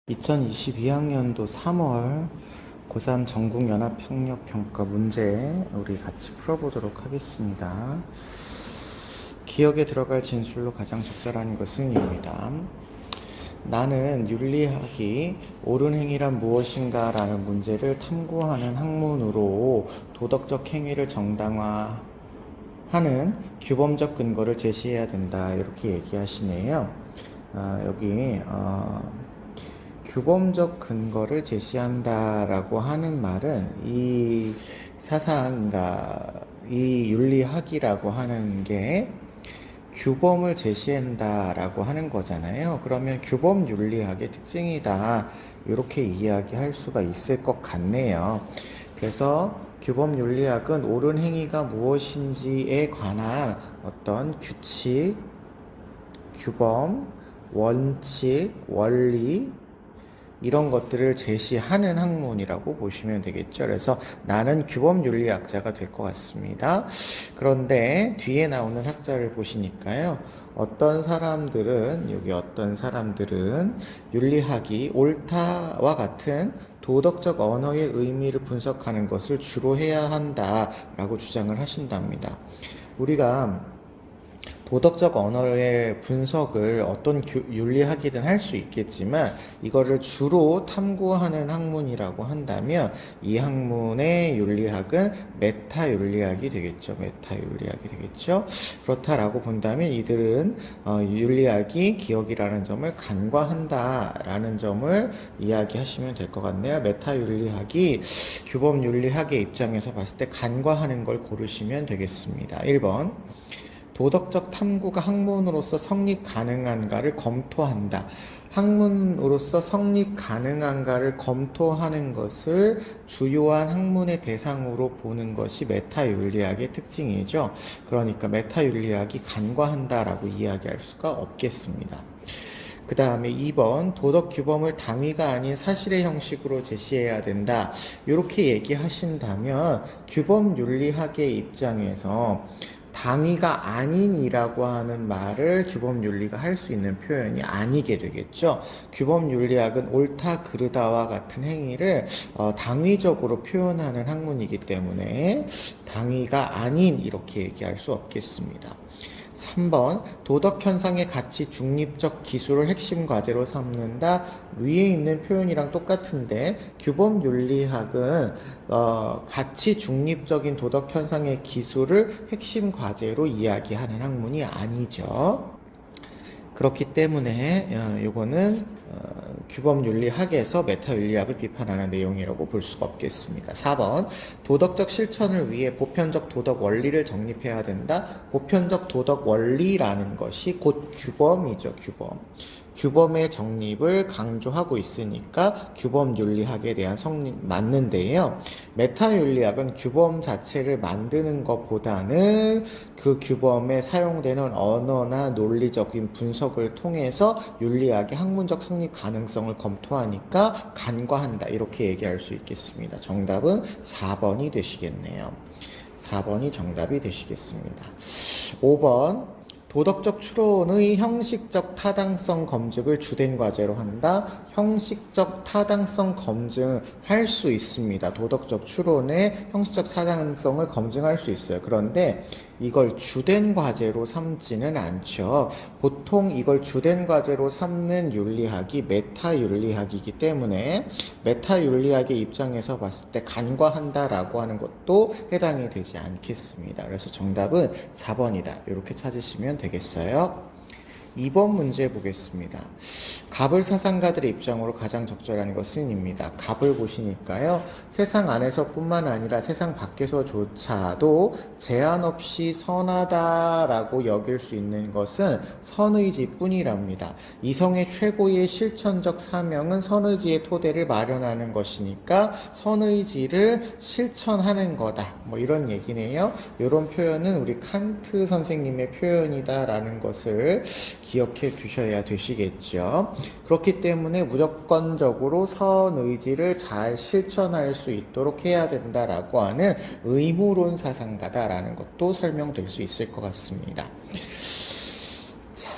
2022학년도 3월 고3 전국연합학력평가 문제 우리 같이 풀어보도록 하겠습니다. 기억에 들어갈 진술로 가장 적절한 것은 입니다. 나는 윤리학이 옳은 행위란 무엇인가 라는 문제를 탐구하는 학문으로 도덕적 행위를 정당화하는 규범적 근거를 제시해야 된다, 이렇게 얘기하시네요. 여기 규범적 근거를 제시한다라고 하는 말은 이 사상가, 이 윤리학이라고 하는 게 규범을 제시한다라고 하는 거잖아요. 그러면 규범 윤리학의 특징이다, 이렇게 이야기할 수가 있을 것 같네요. 그래서 규범 윤리학은 옳은 행위가 무엇인지에 관한 어떤 규칙, 규범, 원칙, 원리, 이런 것들을 제시하는 학문이라고 보시면 되겠죠. 그래서 나는 규범윤리학자가 될 것 같습니다. 그런데 뒤에 나오는 학자를 보시니까요, 어떤 사람들은 윤리학이 옳다와 같은 도덕적 언어의 의미를 분석하는 것을 주로 해야 한다라고 주장을 하신답니다. 우리가 도덕적 언어의 분석을 어떤 윤리학이든 할 수 있겠지만, 이거를 주로 탐구하는 학문이라고 한다면 이 학문의 윤리학은 메타 윤리학이 되겠죠. 그렇다라고 본다면 이들은 윤리학이 기억이라는 점을 간과한다라는 점을 이야기하시면 될 것 같네요. 메타 윤리학이 규범 윤리학의 입장에서 봤을 때 간과하는 걸 고르시면 되겠습니다. 1번, 도덕적 탐구가 학문으로서 성립 가능한가를 검토한다. 학문으로서 성립 가능한가를 검토하는 것을 주요한 학문의 대상으로 보는 것이 메타윤리학의 특징이죠. 그러니까 메타윤리학이 간과한다라고 이야기할 수가 없겠습니다. 그 다음에 2번, 도덕 규범을 당위가 아닌 사실의 형식으로 제시해야 된다, 이렇게 얘기하신다면 규범 윤리학의 입장에서 당위가 아닌이라고 하는 말을 규범윤리가 할 수 있는 표현이 아니게 되겠죠. 규범윤리학은 옳다 그르다와 같은 행위를 당위적으로 표현하는 학문이기 때문에 당위가 아닌, 이렇게 얘기할 수 없겠습니다. 3번, 도덕현상의 가치 중립적 기술을 핵심 과제로 삼는다. 위에 있는 표현이랑 똑같은데 규범윤리학은 가치 중립적인 도덕현상의 기술을 핵심 과제로 이야기하는 학문이 아니죠. 그렇기 때문에 요거는 규범윤리학에서 메타윤리학을 비판하는 내용이라고 볼 수가 없겠습니다. 4번, 도덕적 실천을 위해 보편적 도덕 원리를 정립해야 된다. 보편적 도덕 원리라는 것이 곧 규범이죠. 규범의 정립을 강조하고 있으니까 규범윤리학에 대한 성립 맞는데요. 메타윤리학은 규범 자체를 만드는 것보다는 그 규범에 사용되는 언어나 논리적인 분석을 통해서 윤리학의 학문적 성립 가능성을 검토하니까 간과한다, 이렇게 얘기할 수 있겠습니다. 정답은 4번이 되시겠네요. 4번이 정답이 되시겠습니다. 5번, 도덕적 추론의 형식적 타당성 검증을 주된 과제로 한다. 형식적 타당성 검증 할 수 있습니다. 도덕적 추론의 형식적 타당성을 검증할 수 있어요. 그런데 이걸 주된 과제로 삼지는 않죠. 보통 이걸 주된 과제로 삼는 윤리학이 메타윤리학이기 때문에 메타윤리학의 입장에서 봤을 때 간과한다라고 하는 것도 해당이 되지 않겠습니다. 그래서 정답은 4번이다, 이렇게 찾으시면 되겠어요. 2번 문제 보겠습니다. 갑을 사상가들의 입장으로 가장 적절한 것은 입니다. 갑을 보시니까요, 세상 안에서뿐만 아니라 세상 밖에서조차도 제한 없이 선하다라고 여길 수 있는 것은 선의지뿐이랍니다. 이성의 최고의 실천적 사명은 선의지의 토대를 마련하는 것이니까 선의지를 실천하는 거다, 뭐 이런 얘기네요. 이런 표현은 우리 칸트 선생님의 표현이다라는 것을 기억해 주셔야 되시겠죠. 그렇기 때문에 무조건적으로 선의지를 잘 실천할 수 있도록 해야 된다라고 하는 의무론 사상가다라는 것도 설명될 수 있을 것 같습니다. 자,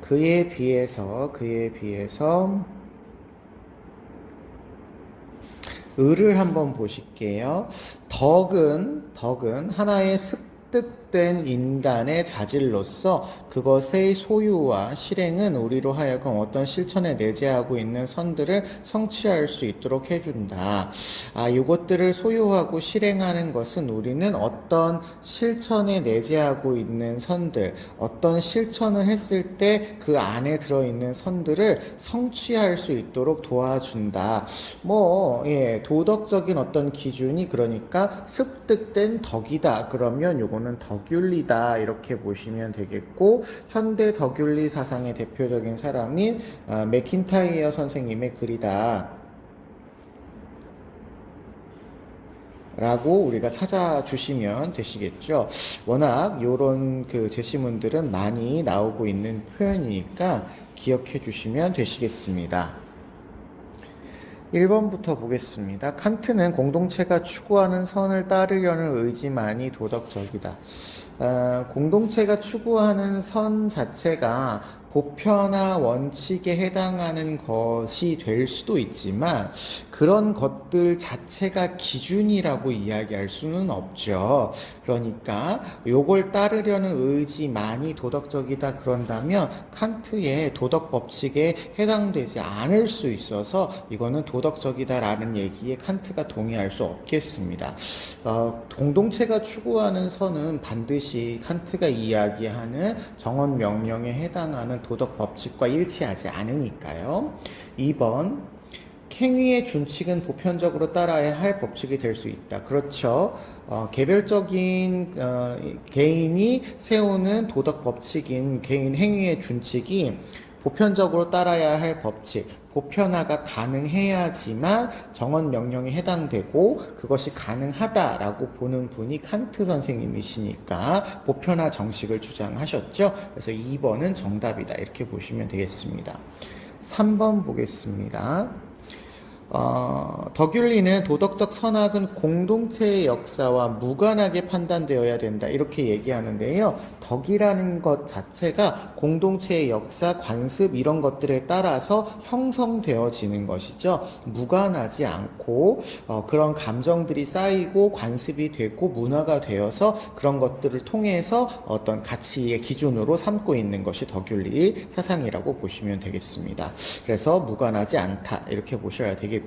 그에 비해서 을을 한번 보실게요. 덕은 하나의 습득된 인간의 자질로서 그것의 소유와 실행은 우리로 하여금 어떤 실천에 내재하고 있는 선들을 성취할 수 있도록 해준다. 이것들을 소유하고 실행하는 것은 우리는 어떤 실천에 내재하고 있는 선들, 어떤 실천을 했을 때 그 안에 들어있는 선들을 성취할 수 있도록 도와준다. 도덕적인 어떤 기준이 그러니까 습득된 덕이다. 그러면 요거는 덕윤리다. 이렇게 보시면 되겠고, 현대 덕윤리 사상의 대표적인 사람인 맥킨타이어 선생님의 글이다. 라고 우리가 찾아주시면 되시겠죠. 워낙 요런 그 제시문들은 많이 나오고 있는 표현이니까 기억해 주시면 되시겠습니다. 1번부터 보겠습니다. 칸트는 공동체가 추구하는 선을 따르려는 의지만이 도덕적이다. 공동체가 추구하는 선 자체가 보편화 원칙에 해당하는 것이 될 수도 있지만 그런 것들 자체가 기준이라고 이야기할 수는 없죠. 그러니까 요걸 따르려는 의지만이 도덕적이다 그런다면 칸트의 도덕 법칙에 해당되지 않을 수 있어서 이거는 도덕적이다라는 얘기에 칸트가 동의할 수 없겠습니다. 공동체가 추구하는 선은 반드시 칸트가 이야기하는 정언 명령에 해당하는 도덕 법칙과 일치하지 않으니까요. 2번, 행위의 준칙은 보편적으로 따라야 할 법칙이 될 수 있다. 그렇죠. 개별적인 개인이 세우는 도덕 법칙인 개인 행위의 준칙이 보편적으로 따라야 할 법칙, 보편화가 가능해야지만 정언 명령에 해당되고 그것이 가능하다라고 보는 분이 칸트 선생님이시니까 보편화 정식을 주장하셨죠. 그래서 2번은 정답이다. 이렇게 보시면 되겠습니다. 3번 보겠습니다. 덕윤리는 도덕적 선악은 공동체의 역사와 무관하게 판단되어야 된다. 이렇게 얘기하는데요. 덕이라는 것 자체가 공동체의 역사, 관습 이런 것들에 따라서 형성되어지는 것이죠. 무관하지 않고 그런 감정들이 쌓이고 관습이 되고 문화가 되어서 그런 것들을 통해서 어떤 가치의 기준으로 삼고 있는 것이 덕윤리 사상이라고 보시면 되겠습니다. 그래서 무관하지 않다. 이렇게 보셔야 되겠고요.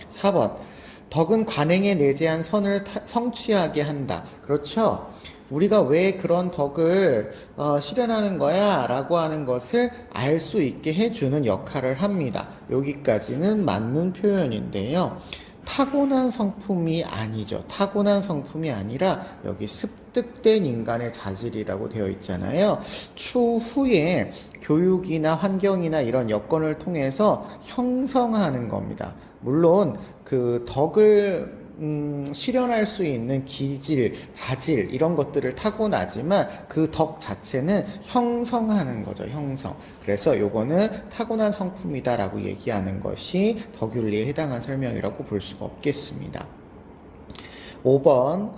4번. 덕은 관행에 내재한 선을 성취하게 한다. 그렇죠? 우리가 왜 그런 덕을 실현하는 거야 라고 하는 것을 알 수 있게 해주는 역할을 합니다. 여기까지는 맞는 표현인데요. 타고난 성품이 아니죠. 타고난 성품이 아니라 여기 습득된 인간의 자질이라고 되어 있잖아요. 추후에 교육이나 환경이나 이런 여건을 통해서 형성하는 겁니다. 물론 그 덕을 실현할 수 있는 기질, 자질 이런 것들을 타고나지만 그 덕 자체는 형성하는 거죠. 형성. 그래서 요거는 타고난 성품이다라고 얘기하는 것이 덕윤리에 해당한 설명이라고 볼 수가 없겠습니다. 5번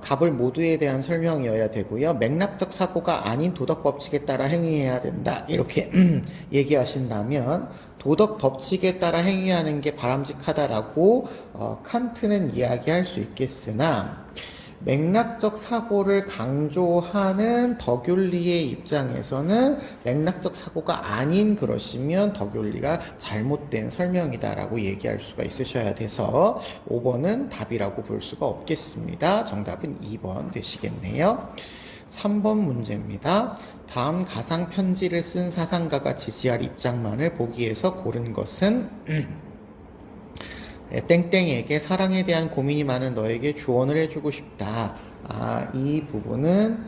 갑을 모두에 대한 설명이어야 되고요. 맥락적 사고가 아닌 도덕 법칙에 따라 행위해야 된다. 이렇게 얘기하신다면 도덕 법칙에 따라 행위하는 게 바람직하다라고 칸트는 이야기할 수 있겠으나 맥락적 사고를 강조하는 덕윤리의 입장에서는 맥락적 사고가 아닌 그러시면 덕윤리가 잘못된 설명이다라고 얘기할 수가 있으셔야 돼서 5번은 답이라고 볼 수가 없겠습니다. 정답은 2번 되시겠네요. 3번 문제입니다. 다음 가상 편지를 쓴 사상가가 지지할 입장만을 보기에서 고른 것은 땡땡에게 사랑에 대한 고민이 많은 너에게 조언을 해주고 싶다. 이 부분은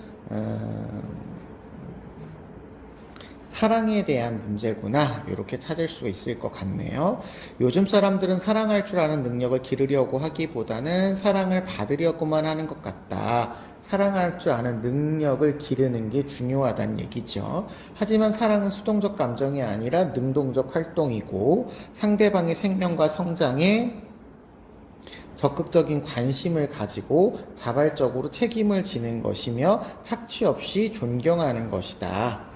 사랑에 대한 문제구나 이렇게 찾을 수 있을 것 같네요. 요즘 사람들은 사랑할 줄 아는 능력을 기르려고 하기보다는 사랑을 받으려고만 하는 것 같다. 사랑할 줄 아는 능력을 기르는 게 중요하다는 얘기죠. 하지만 사랑은 수동적 감정이 아니라 능동적 활동이고 상대방의 생명과 성장에 적극적인 관심을 가지고 자발적으로 책임을 지는 것이며 착취 없이 존경하는 것이다.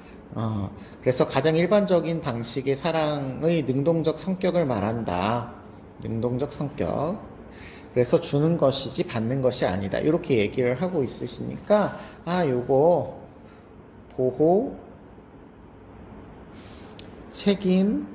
그래서 가장 일반적인 방식의 사랑의 능동적 성격을 말한다. 능동적 성격. 그래서 주는 것이지 받는 것이 아니다. 이렇게 얘기를 하고 있으시니까 요거 보호, 책임,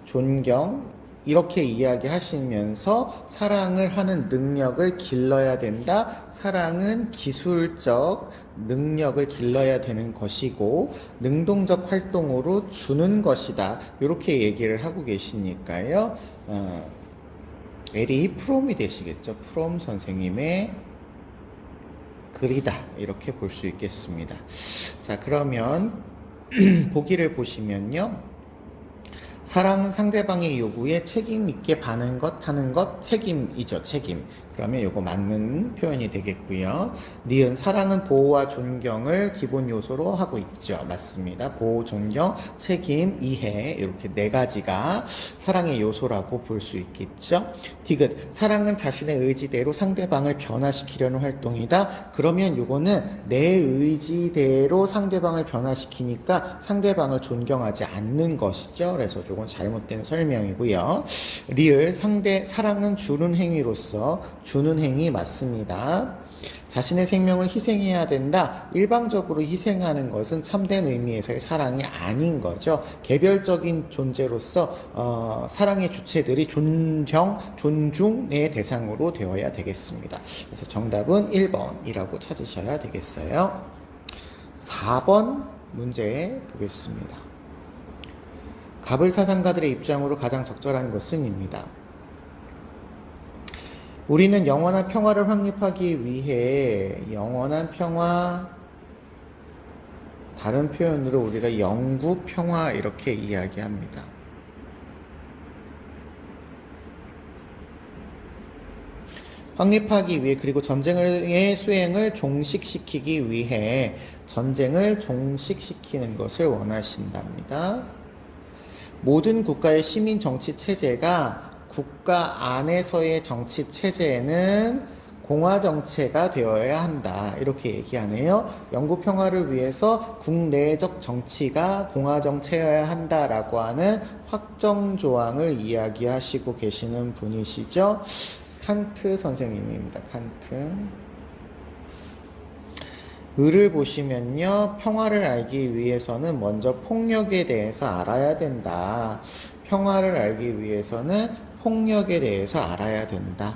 존경 이렇게 이야기하시면서 사랑을 하는 능력을 길러야 된다. 사랑은 기술적 능력을 길러야 되는 것이고 능동적 활동으로 주는 것이다. 이렇게 얘기를 하고 계시니까요. L이 프롬이 되시겠죠. 프롬 선생님의 글이다. 이렇게 볼 수 있겠습니다. 자, 그러면 보기를 보시면요. 사랑은 상대방의 요구에 책임 있게 하는 것, 책임이죠, 책임. 그러면 요거 맞는 표현이 되겠고요. 니은 사랑은 보호와 존경을 기본 요소로 하고 있죠. 맞습니다. 보호, 존경, 책임, 이해 이렇게 네 가지가 사랑의 요소라고 볼 수 있겠죠. 디귿 사랑은 자신의 의지대로 상대방을 변화시키려는 활동이다. 그러면 요거는 내 의지대로 상대방을 변화시키니까 상대방을 존경하지 않는 것이죠. 그래서 요건 잘못된 설명이고요. 리을 사랑은 주는 행위로서 주는 행위 맞습니다. 자신의 생명을 희생해야 된다. 일방적으로 희생하는 것은 참된 의미에서의 사랑이 아닌 거죠. 개별적인 존재로서 사랑의 주체들이 존중의 대상으로 되어야 되겠습니다. 그래서 정답은 1번이라고 찾으셔야 되겠어요. 4번 문제 보겠습니다. 가불사상가들의 입장으로 가장 적절한 것은입니다. 우리는 영원한 평화를 확립하기 위해 영원한 평화, 다른 표현으로 우리가 영구 평화 이렇게 이야기합니다. 확립하기 위해 그리고 전쟁의 수행을 종식시키기 위해 전쟁을 종식시키는 것을 원하신답니다. 모든 국가의 시민 정치 체제가 국가 안에서의 정치 체제는 공화 정체가 되어야 한다. 이렇게 얘기하네요. 영구 평화를 위해서 국내적 정치가 공화 정체여야 한다라고 하는 확정 조항을 이야기하시고 계시는 분이시죠. 칸트 선생님입니다. 칸트. 을을 보시면요. 평화를 알기 위해서는 먼저 폭력에 대해서 알아야 된다. 평화를 알기 위해서는 폭력에 대해서 알아야 된다.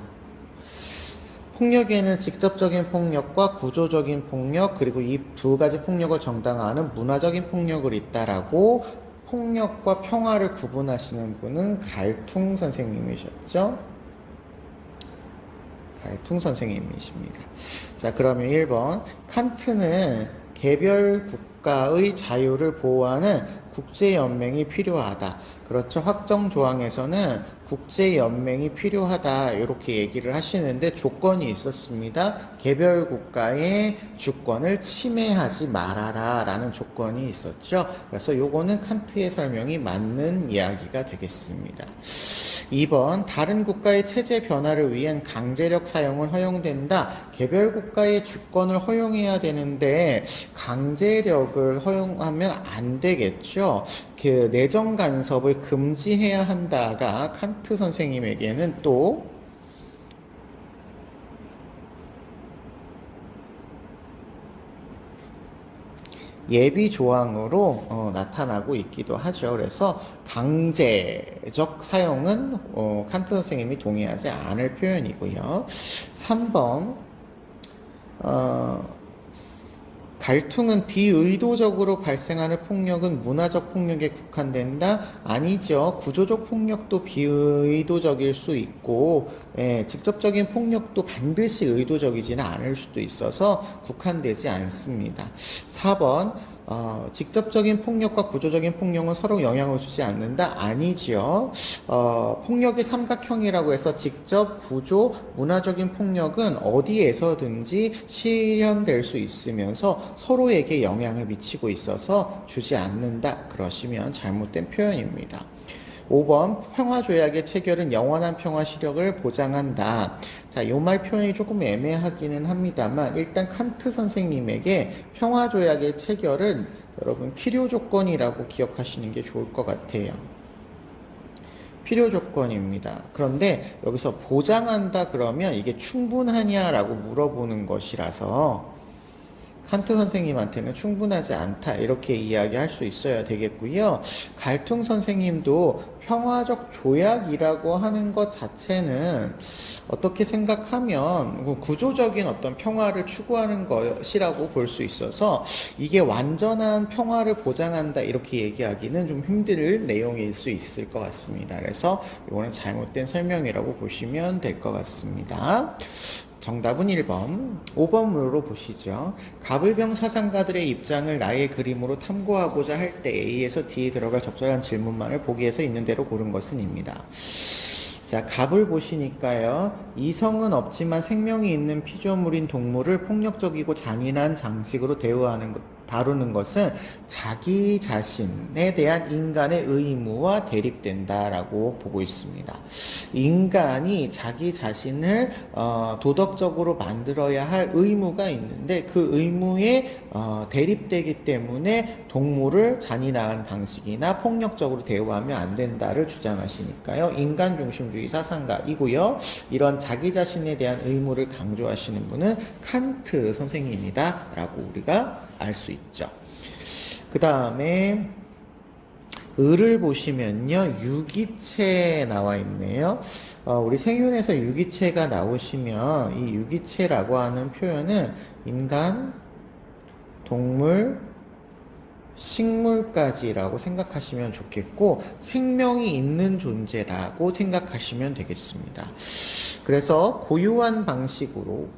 폭력에는 직접적인 폭력과 구조적인 폭력 그리고 이 두 가지 폭력을 정당화하는 문화적인 폭력을 있다라고 폭력과 평화를 구분하시는 분은 갈퉁 선생님이셨죠. 갈퉁 선생님이십니다. 자, 그러면 1번 칸트는 개별 국가의 자유를 보호하는 국제연맹이 필요하다. 그렇죠. 확정 조항에서는 국제연맹이 필요하다. 이렇게 얘기를 하시는데 조건이 있었습니다. 개별 국가의 주권을 침해하지 말아라 라는 조건이 있었죠. 그래서 요거는 칸트의 설명이 맞는 이야기가 되겠습니다. 2번 다른 국가의 체제 변화를 위한 강제력 사용을 허용된다. 개별 국가의 주권을 허용해야 되는데 강제력을 허용하면 안 되겠죠. 그 내정 간섭을 금지해야 한다가 칸트 선생님에게는 또 예비 조항으로 나타나고 있기도 하죠. 그래서 강제적 사용은 칸트 선생님이 동의하지 않을 표현이고요. 3번 갈퉁은 비의도적으로 발생하는 폭력은 문화적 폭력에 국한된다? 아니죠. 구조적 폭력도 비의도적일 수 있고 직접적인 폭력도 반드시 의도적이지는 않을 수도 있어서 국한되지 않습니다. 4번 직접적인 폭력과 구조적인 폭력은 서로 영향을 주지 않는다? 아니지요. 폭력이 삼각형이라고 해서 직접, 구조, 문화적인 폭력은 어디에서든지 실현될 수 있으면서 서로에게 영향을 미치고 있어서 주지 않는다. 그러시면 잘못된 표현입니다. 5번 평화조약의 체결은 영원한 평화 시력을 보장한다. 자, 이 말 표현이 조금 애매하기는 합니다만 일단 칸트 선생님에게 평화조약의 체결은 여러분 필요 조건이라고 기억하시는 게 좋을 것 같아요. 필요 조건입니다. 그런데 여기서 보장한다 그러면 이게 충분하냐라고 물어보는 것이라서 칸트 선생님한테는 충분하지 않다 이렇게 이야기할 수 있어야 되겠고요. 갈퉁 선생님도 평화적 조약이라고 하는 것 자체는 어떻게 생각하면 구조적인 어떤 평화를 추구하는 것이라고 볼 수 있어서 이게 완전한 평화를 보장한다 이렇게 얘기하기는 좀 힘들 내용일 수 있을 것 같습니다. 그래서 이거는 잘못된 설명이라고 보시면 될 것 같습니다. 정답은 1번. 5번으로 보시죠. 가불병 사상가들의 입장을 나의 그림으로 탐구하고자 할 때 A에서 D에 들어갈 적절한 질문만을 보기에서 있는 대로 고른 것은 입니다. 자, 갑을 보시니까요. 이성은 없지만 생명이 있는 피조물인 동물을 폭력적이고 잔인한 장식으로 다루는 것은 자기 자신에 대한 인간의 의무와 대립된다라고 보고 있습니다. 인간이 자기 자신을 도덕적으로 만들어야 할 의무가 있는데 그 의무에 대립되기 때문에 동물을 잔인한 방식이나 폭력적으로 대우하면 안 된다를 주장하시니까요. 인간 중심주의 사상가이고요. 이런 자기 자신에 대한 의무를 강조하시는 분은 칸트 선생님이다 라고 우리가 알 수 있죠. 그 다음에 을을 보시면요. 유기체 나와 있네요. 우리 생윤에서 유기체가 나오시면 이 유기체라고 하는 표현은 인간, 동물, 식물까지라고 생각하시면 좋겠고 생명이 있는 존재라고 생각하시면 되겠습니다. 그래서 고유한 방식으로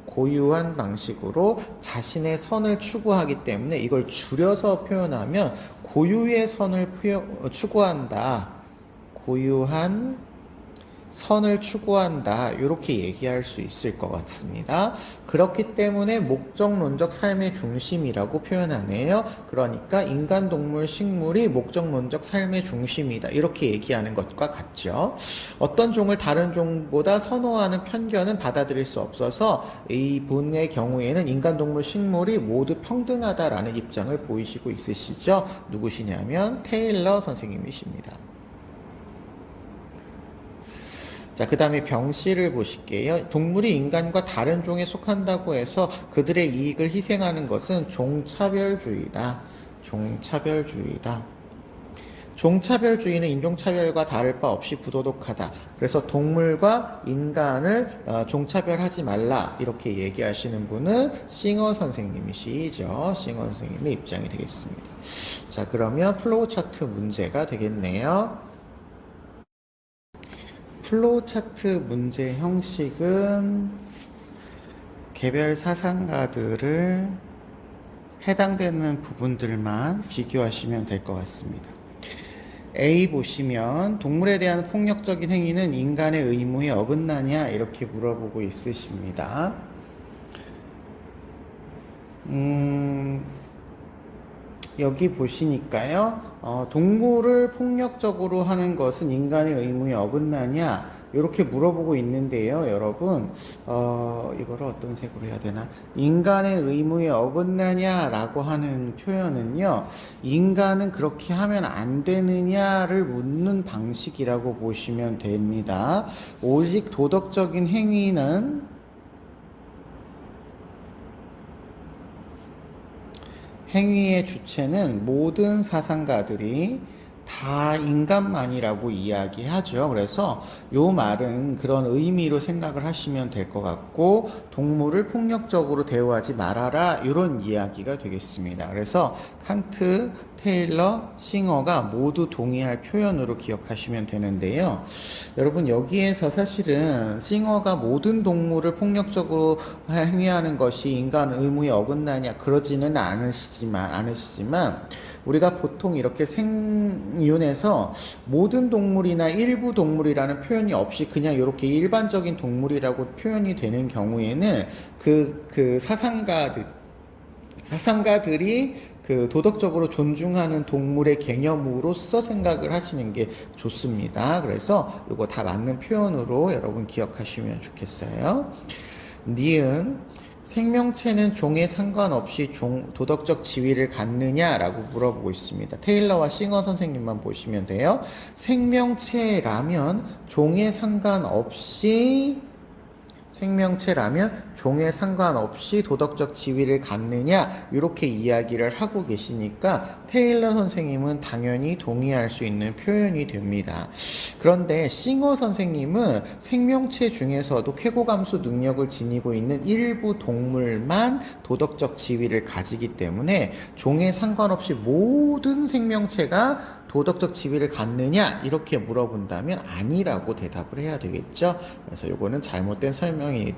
자신의 선을 추구하기 때문에 이걸 줄여서 표현하면 고유의 선을 추구한다. 고유한 선을 추구한다. 이렇게 얘기할 수 있을 것 같습니다. 그렇기 때문에 목적론적 삶의 중심이라고 표현하네요. 그러니까 인간, 동물, 식물이 목적론적 삶의 중심이다. 이렇게 얘기하는 것과 같죠. 어떤 종을 다른 종보다 선호하는 편견은 받아들일 수 없어서 이 분의 경우에는 인간, 동물, 식물이 모두 평등하다라는 입장을 보이시고 있으시죠. 누구시냐면 테일러 선생님이십니다. 자, 그 다음에 병씨를 보실게요. 동물이 인간과 다른 종에 속한다고 해서 그들의 이익을 희생하는 것은 종차별주의다. 종차별주의는 인종차별과 다를 바 없이 부도덕하다. 그래서 동물과 인간을 종차별하지 말라 이렇게 얘기하시는 분은 싱어 선생님이시죠. 싱어 선생님의 입장이 되겠습니다. 자, 그러면 플로우 차트 문제가 되겠네요. 플로우 차트 문제 형식은 개별 사상가들을 해당되는 부분들만 비교하시면 될 것 같습니다. A 보시면 동물에 대한 폭력적인 행위는 인간의 의무에 어긋나냐 이렇게 물어보고 있으십니다. 여기 보시니까요. 동물을 폭력적으로 하는 것은 인간의 의무에 어긋나냐 이렇게 물어보고 있는데요. 여러분 이거를 어떤 색으로 해야 되나? 인간의 의무에 어긋나냐 라고 하는 표현은요. 인간은 그렇게 하면 안 되느냐를 묻는 방식이라고 보시면 됩니다. 오직 도덕적인 행위의 주체는 모든 사상가들이 다 인간만이라고 이야기하죠. 그래서 요 말은 그런 의미로 생각을 하시면 될 것 같고 동물을 폭력적으로 대우하지 말아라 이런 이야기가 되겠습니다. 그래서 칸트, 테일러, 싱어가 모두 동의할 표현으로 기억하시면 되는데요. 여러분 여기에서 사실은 싱어가 모든 동물을 폭력적으로 행위하는 것이 인간 의무에 어긋나냐 그러지는 않으시지만 우리가 보통 이렇게 생윤에서 모든 동물이나 일부 동물이라는 표현이 없이 그냥 이렇게 일반적인 동물이라고 표현이 되는 경우에는 그 사상가들이 그 도덕적으로 존중하는 동물의 개념으로서 생각을 하시는 게 좋습니다. 그래서 이거 다 맞는 표현으로 여러분 기억하시면 좋겠어요. 니은 생명체는 종에 상관없이 도덕적 지위를 갖느냐라고 물어보고 있습니다. 테일러와 싱어 선생님만 보시면 돼요. 생명체라면 종에 상관없이 도덕적 지위를 갖느냐 이렇게 이야기를 하고 계시니까 테일러 선생님은 당연히 동의할 수 있는 표현이 됩니다. 그런데 싱어 선생님은 생명체 중에서도 쾌고감수 능력을 지니고 있는 일부 동물만 도덕적 지위를 가지기 때문에 종에 상관없이 모든 생명체가 도덕적 지위를 갖느냐 이렇게 물어본다면 아니라고 대답을 해야 되겠죠. 그래서 이거는 잘못된 설명이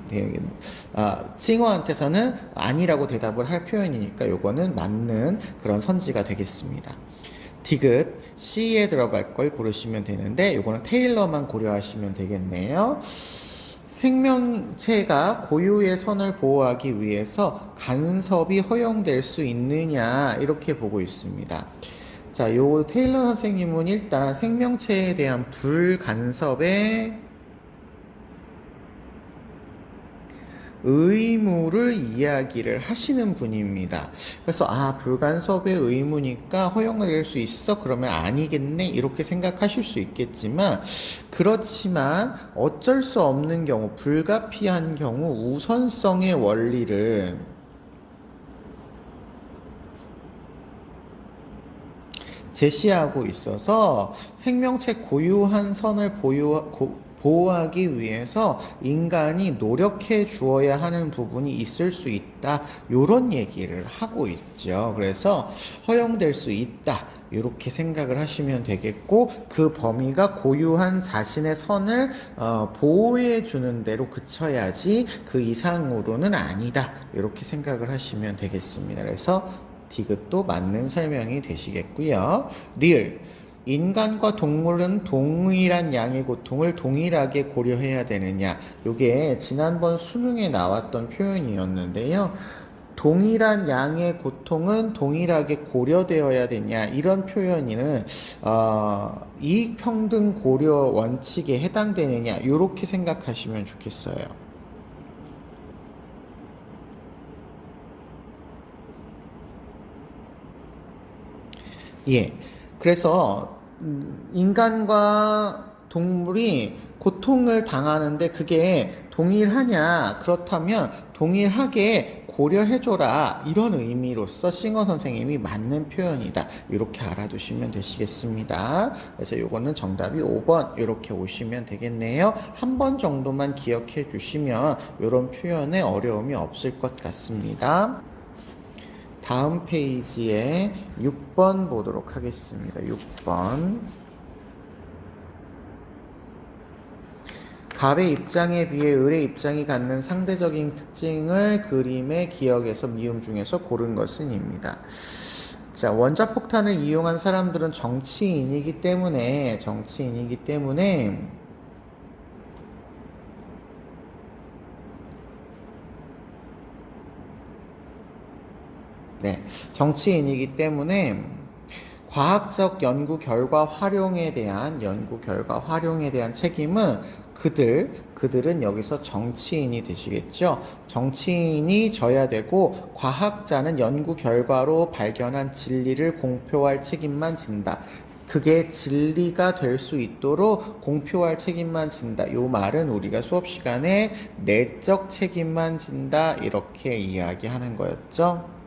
싱어한테서는 아니라고 대답을 할 표현이니까 이거는 맞는 그런 선지가 되겠습니다. 디귿 C에 들어갈 걸 고르시면 되는데 이거는 테일러만 고려하시면 되겠네요. 생명체가 고유의 선을 보호하기 위해서 간섭이 허용될 수 있느냐 이렇게 보고 있습니다. 자, 요 테일러 선생님은 일단 생명체에 대한 불간섭의 의무를 이야기를 하시는 분입니다. 그래서 불간섭의 의무니까 허용될 수 있어? 그러면 아니겠네? 이렇게 생각하실 수 있겠지만 그렇지만 어쩔 수 없는 경우, 불가피한 경우 우선성의 원리를 제시하고 있어서 생명체 고유한 선을 보호하기 위해서 인간이 노력해 주어야 하는 부분이 있을 수 있다. 이런 얘기를 하고 있죠. 그래서 허용될 수 있다. 이렇게 생각을 하시면 되겠고 그 범위가 고유한 자신의 선을 보호해 주는 대로 그쳐야지 그 이상으로는 아니다. 이렇게 생각을 하시면 되겠습니다. 그래서 디귿도 맞는 설명이 되시겠고요. 리을 인간과 동물은 동일한 양의 고통을 동일하게 고려해야 되느냐. 이게 지난번 수능에 나왔던 표현이었는데요. 동일한 양의 고통은 동일하게 고려되어야 되냐 이런 표현은 이익평등 고려 원칙에 해당되느냐 이렇게 생각하시면 좋겠어요. 예. 그래서 인간과 동물이 고통을 당하는데 그게 동일하냐? 그렇다면 동일하게 고려해줘라. 이런 의미로서 싱어 선생님이 맞는 표현이다. 이렇게 알아두시면 되시겠습니다. 그래서 요거는 정답이 5번 이렇게 오시면 되겠네요. 한 번 정도만 기억해 주시면 이런 표현에 어려움이 없을 것 같습니다. 다음 페이지에 6번 보도록 하겠습니다. 6번. 갑의 입장에 비해 을의 입장이 갖는 상대적인 특징을 그림의 기억에서 미음 중에서 고른 것은 입니다. 자, 원자폭탄을 이용한 사람들은 정치인이기 때문에 정치인이기 때문에 과학적 연구 결과 활용에 대한 책임은 그들은 여기서 정치인이 되시겠죠. 정치인이 져야 되고 과학자는 연구 결과로 발견한 진리를 공표할 책임만 진다. 그게 진리가 될 수 있도록 공표할 책임만 진다. 이 말은 우리가 수업 시간에 내적 책임만 진다 이렇게 이야기하는 거였죠.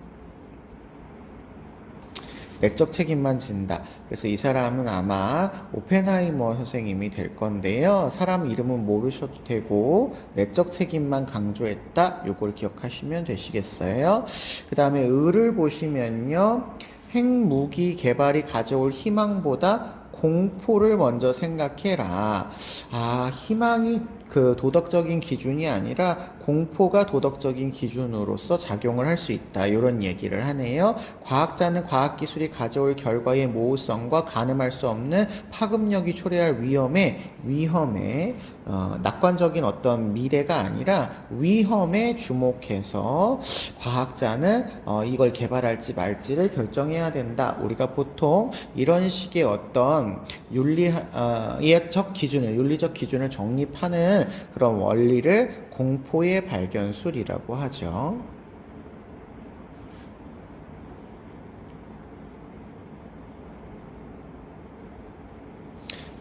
내적 책임만 진다. 그래서 이 사람은 아마 오펜하이머 선생님이 될 건데요. 사람 이름은 모르셔도 되고 내적 책임만 강조했다. 요걸 기억하시면 되시겠어요. 그 다음에 을을 보시면요. 핵무기 개발이 가져올 희망보다 공포를 먼저 생각해라. 희망이 그 도덕적인 기준이 아니라 공포가 도덕적인 기준으로서 작용을 할 수 있다. 이런 얘기를 하네요. 과학자는 과학기술이 가져올 결과의 모호성과 가늠할 수 없는 파급력이 초래할 위험에 낙관적인 어떤 미래가 아니라 위험에 주목해서 과학자는 이걸 개발할지 말지를 결정해야 된다. 우리가 보통 이런 식의 어떤 그런 윤리적 기준을 정립하는 그런 원리를 공포의 발견술이라고 하죠.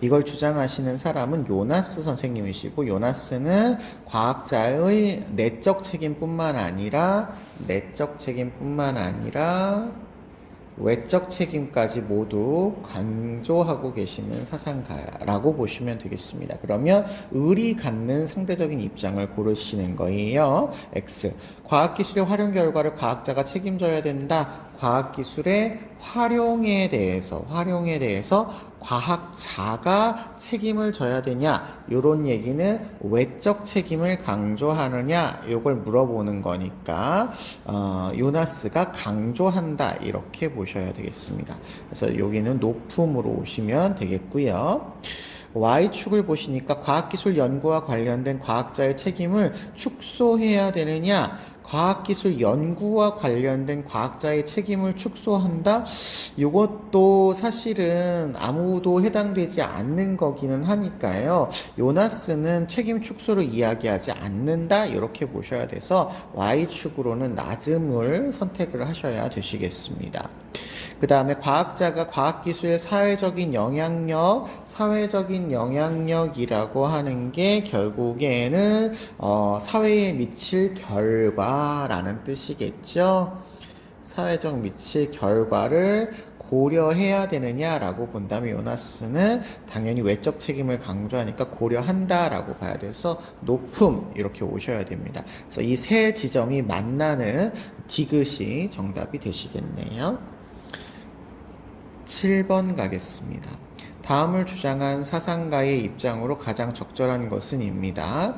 이걸 주장하시는 사람은 요나스 선생님이시고, 요나스는 과학자의 내적 책임뿐만 아니라 외적 책임까지 모두 강조하고 계시는 사상가라고 보시면 되겠습니다. 그러면 을이 갖는 상대적인 입장을 고르시는 거예요. X. 과학기술의 활용 결과를 과학자가 책임져야 된다. 과학기술의 활용에 대해서 과학자가 책임을 져야 되냐, 요런 얘기는 외적 책임을 강조하느냐, 요걸 물어보는 거니까 요나스가 강조한다, 이렇게 보셔야 되겠습니다. 그래서 여기는 높음으로 오시면 되겠고요. Y축을 보시니까 과학기술 연구와 관련된 과학자의 책임을 축소해야 되느냐, 과학기술 연구와 관련된 과학자의 책임을 축소한다? 이것도 사실은 아무도 해당되지 않는 거기는 하니까요. 요나스는 책임 축소를 이야기하지 않는다, 이렇게 보셔야 돼서 Y축으로는 낮음을 선택을 하셔야 되시겠습니다. 그 다음에 과학자가 과학기술의 사회적인 영향력이라고 하는 게 결국에는 사회에 미칠 결과라는 뜻이겠죠. 사회적 미칠 결과를 고려해야 되느냐라고 본다면 요나스는 당연히 외적 책임을 강조하니까 고려한다라고 봐야 돼서 높음, 이렇게 오셔야 됩니다. 그래서 이 세 지점이 만나는 디귿이 정답이 되시겠네요. 7번 가겠습니다. 다음을 주장한 사상가의 입장으로 가장 적절한 것은입니다.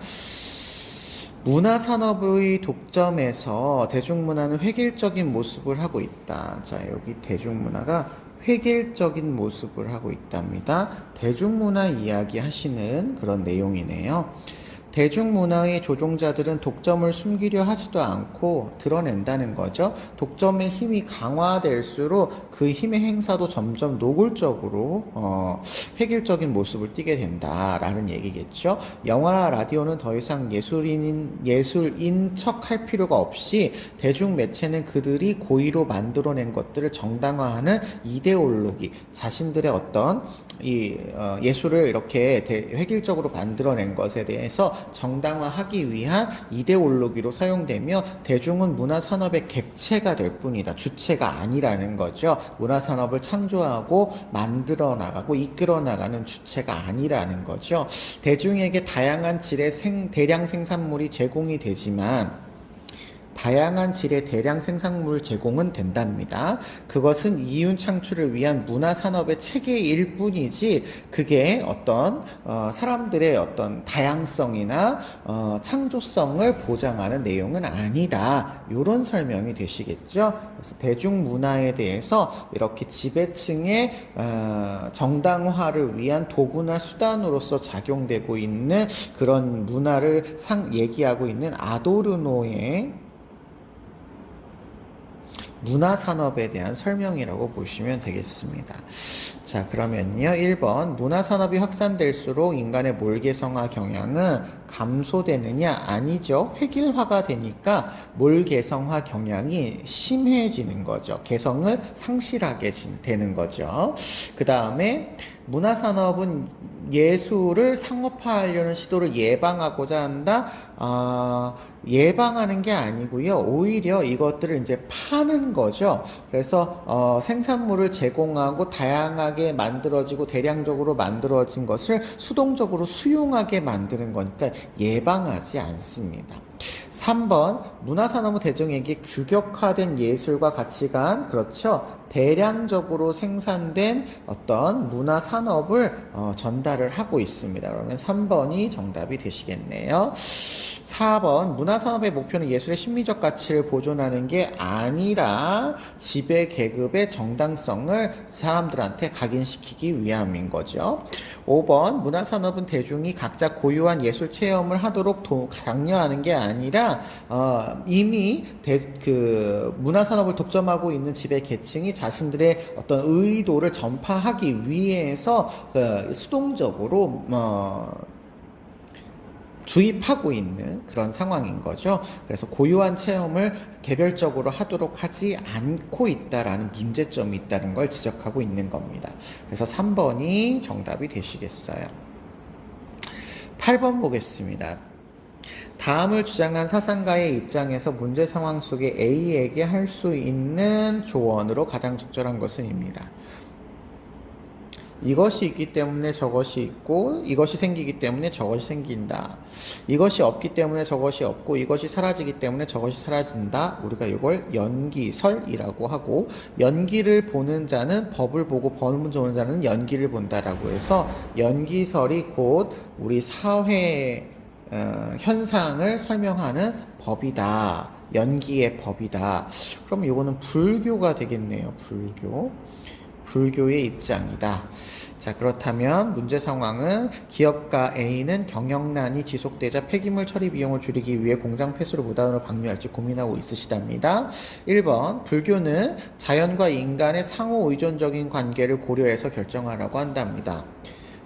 문화산업의 독점에서 대중문화는 획일적인 모습을 하고 있다. 자, 여기 대중문화가 획일적인 모습을 하고 있답니다. 대중문화 이야기 하시는 그런 내용이네요. 대중문화의 조종자들은 독점을 숨기려 하지도 않고 드러낸다는 거죠. 독점의 힘이 강화될수록 그 힘의 행사도 점점 노골적으로 획일적인 모습을 띠게 된다라는 얘기겠죠. 영화나 라디오는 더 이상 예술인 척 할 필요가 없이 대중매체는 그들이 고의로 만들어낸 것들을 정당화하는 이데올로기, 자신들의 어떤 예술을 이렇게 획일적으로 만들어낸 것에 대해서 정당화하기 위한 이데올로기로 사용되며 대중은 문화산업의 객체가 될 뿐이다. 주체가 아니라는 거죠. 문화산업을 창조하고 만들어 나가고 이끌어 나가는 주체가 아니라는 거죠. 대중에게 다양한 질의 대량 생산물이 제공이 되지만 다양한 질의 대량 생산물 제공은 된답니다. 그것은 이윤 창출을 위한 문화산업의 체계일 뿐이지 그게 어떤 사람들의 어떤 다양성이나 창조성을 보장하는 내용은 아니다. 이런 설명이 되시겠죠. 그래서 대중문화에 대해서 이렇게 지배층의 정당화를 위한 도구나 수단으로서 작용되고 있는 그런 문화를 얘기하고 있는 아도르노의 문화산업에 대한 설명이라고 보시면 되겠습니다. 자, 그러면요. 1번 문화산업이 확산될수록 인간의 몰개성화 경향은 감소되느냐? 아니죠. 획일화가 되니까 몰개성화 경향이 심해지는 거죠. 개성을 상실하게 되는 거죠. 그 다음에 문화산업은 예술을 상업화하려는 시도를 예방하고자 한다. 예방하는 게 아니고요. 오히려 이것들을 이제 파는 거죠. 그래서 생산물을 제공하고 다양하게 만들어지고 대량적으로 만들어진 것을 수동적으로 수용하게 만드는 거니까 예방하지 않습니다. 3번 문화산업은 대중에게 규격화된 예술과 가치관, 그렇죠. 대량적으로 생산된 어떤 문화산업을 전달을 하고 있습니다. 그러면 3번이 정답이 되시겠네요. 4번 문화산업의 목표는 예술의 심리적 가치를 보존하는 게 아니라 지배 계급의 정당성을 사람들한테 각인시키기 위함인 거죠. 5번 문화산업은 대중이 각자 고유한 예술 체험을 하도록 강요하는 게 아니라 이미 문화산업을 독점하고 있는 지배 계층이 자신들의 어떤 의도를 전파하기 위해서 수동적으로 주입하고 있는 그런 상황인 거죠. 그래서 고유한 체험을 개별적으로 하도록 하지 않고 있다라는 문제점이 있다는 걸 지적하고 있는 겁니다. 그래서 3번이 정답이 되시겠어요. 8번 보겠습니다. 다음을 주장한 사상가의 입장에서 문제 상황 속에 A에게 할 수 있는 조언으로 가장 적절한 것은입니다. 이것이 있기 때문에 저것이 있고 이것이 생기기 때문에 저것이 생긴다. 이것이 없기 때문에 저것이 없고 이것이 사라지기 때문에 저것이 사라진다. 우리가 이걸 연기설이라고 하고, 연기를 보는 자는 법을 보고 법을 보는 자는 연기를 본다라고 해서 연기설이 곧 우리 사회 현상을 설명하는 법이다. 연기의 법이다. 그럼 이거는 불교가 되겠네요. 불교의 입장이다. 자, 그렇다면 문제 상황은 기업가 A는 경영난이 지속되자 폐기물 처리 비용을 줄이기 위해 공장 폐수를 무단으로 방류할지 고민하고 있으시답니다. 1번 불교는 자연과 인간의 상호 의존적인 관계를 고려해서 결정하라고 한답니다.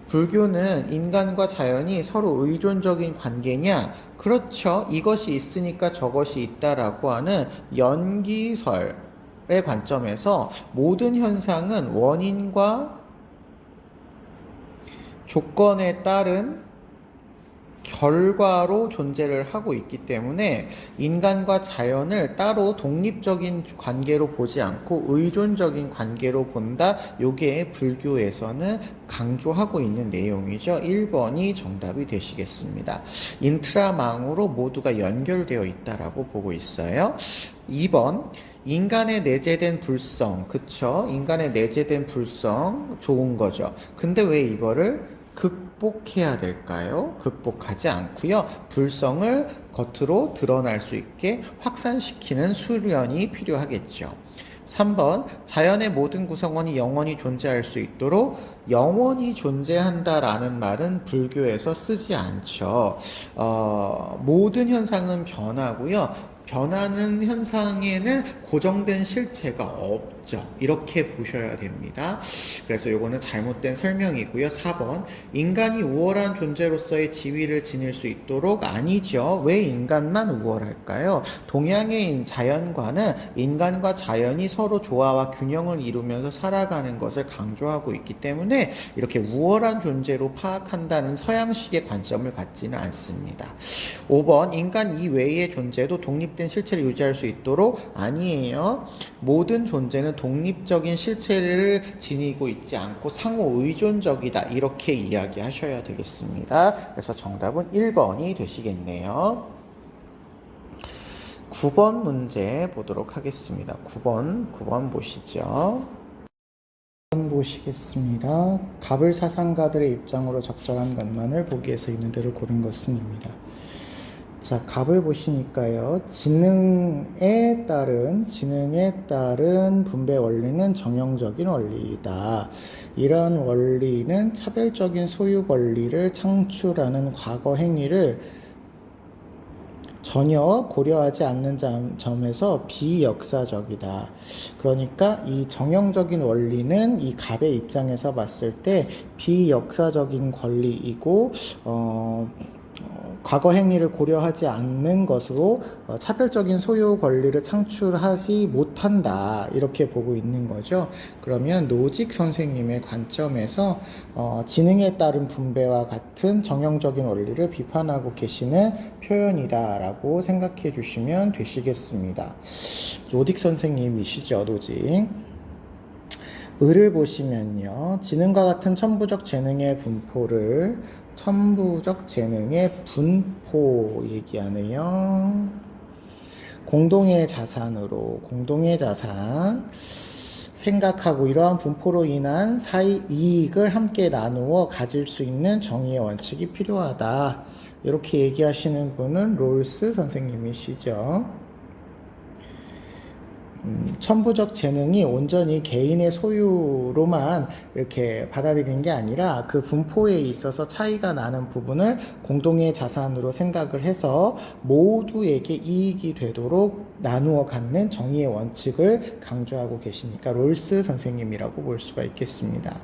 불교는 인간과 자연이 서로 의존적인 관계냐? 그렇죠. 이것이 있으니까 저것이 있다라고 하는 연기설의 관점에서 모든 현상은 원인과 조건에 따른 결과로 존재를 하고 있기 때문에 인간과 자연을 따로 독립적인 관계로 보지 않고 의존적인 관계로 본다. 요게 불교에서는 강조하고 있는 내용이죠. 1번이 정답이 되시겠습니다. 인트라망으로 모두가 연결되어 있다라고 보고 있어요. 2번 인간의 내재된 불성, 그쵸? 인간의 내재된 불성 좋은 거죠. 근데 왜 이거를 극복해야 될까요? 극복하지 않고요. 불성을 겉으로 드러날 수 있게 확산시키는 수련이 필요하겠죠. 3번 자연의 모든 구성원이 영원히 존재할 수 있도록 영원히 존재한다라는 말은 불교에서 쓰지 않죠. 모든 현상은 변하고요. 변하는 현상에는 고정된 실체가 없죠. 이렇게 보셔야 됩니다. 그래서 요거는 잘못된 설명이고요. 4번 인간이 우월한 존재로서의 지위를 지닐 수 있도록 아니죠. 왜 인간만 우월할까요? 동양의 자연과는 인간과 자연이 서로 조화와 균형을 이루면서 살아가는 것을 강조하고 있기 때문에 이렇게 우월한 존재로 파악한다는 서양식의 관점을 갖지는 않습니다. 5번 인간 이외의 존재도 독립된 실체를 유지할 수 있도록 아니에요. 모든 존재는 독립적인 실체를 지니고 있지 않고 상호 의존적이다. 이렇게 이야기하셔야 되겠습니다. 그래서 정답은 1번이 되시겠네요. 9번 문제 보도록 하겠습니다. 9번 보시죠. 9번 보시겠습니다. 갑을 사상가들의 입장으로 적절한 것만을 보기에서 있는 대로 고른 것은입니다. 자, 갑을 보시니까요. 지능에 따른 분배 원리는 정형적인 원리이다. 이런 원리는 차별적인 소유 권리를 창출하는 과거 행위를 전혀 고려하지 않는 점에서 비역사적이다. 그러니까 이 정형적인 원리는 이 갑의 입장에서 봤을 때 비역사적인 권리이고 과거 행위를 고려하지 않는 것으로 차별적인 소유 권리를 창출하지 못한다. 이렇게 보고 있는 거죠. 그러면 노직 선생님의 관점에서 지능에 따른 분배와 같은 정형적인 원리를 비판하고 계시는 표현이다라고 생각해 주시면 되시겠습니다. 노직 선생님이시죠, 노직. 을을 보시면요. 지능과 같은 천부적 재능의 분포 얘기하네요. 공동의 자산 생각하고 이러한 분포로 인한 사이 이익을 함께 나누어 가질 수 있는 정의의 원칙이 필요하다. 이렇게 얘기하시는 분은 롤스 선생님이시죠. 천부적 재능이 온전히 개인의 소유로만 이렇게 받아들이는 게 아니라 그 분포에 있어서 차이가 나는 부분을 공동의 자산으로 생각을 해서 모두에게 이익이 되도록 나누어 갖는 정의의 원칙을 강조하고 계시니까 롤스 선생님이라고 볼 수가 있겠습니다.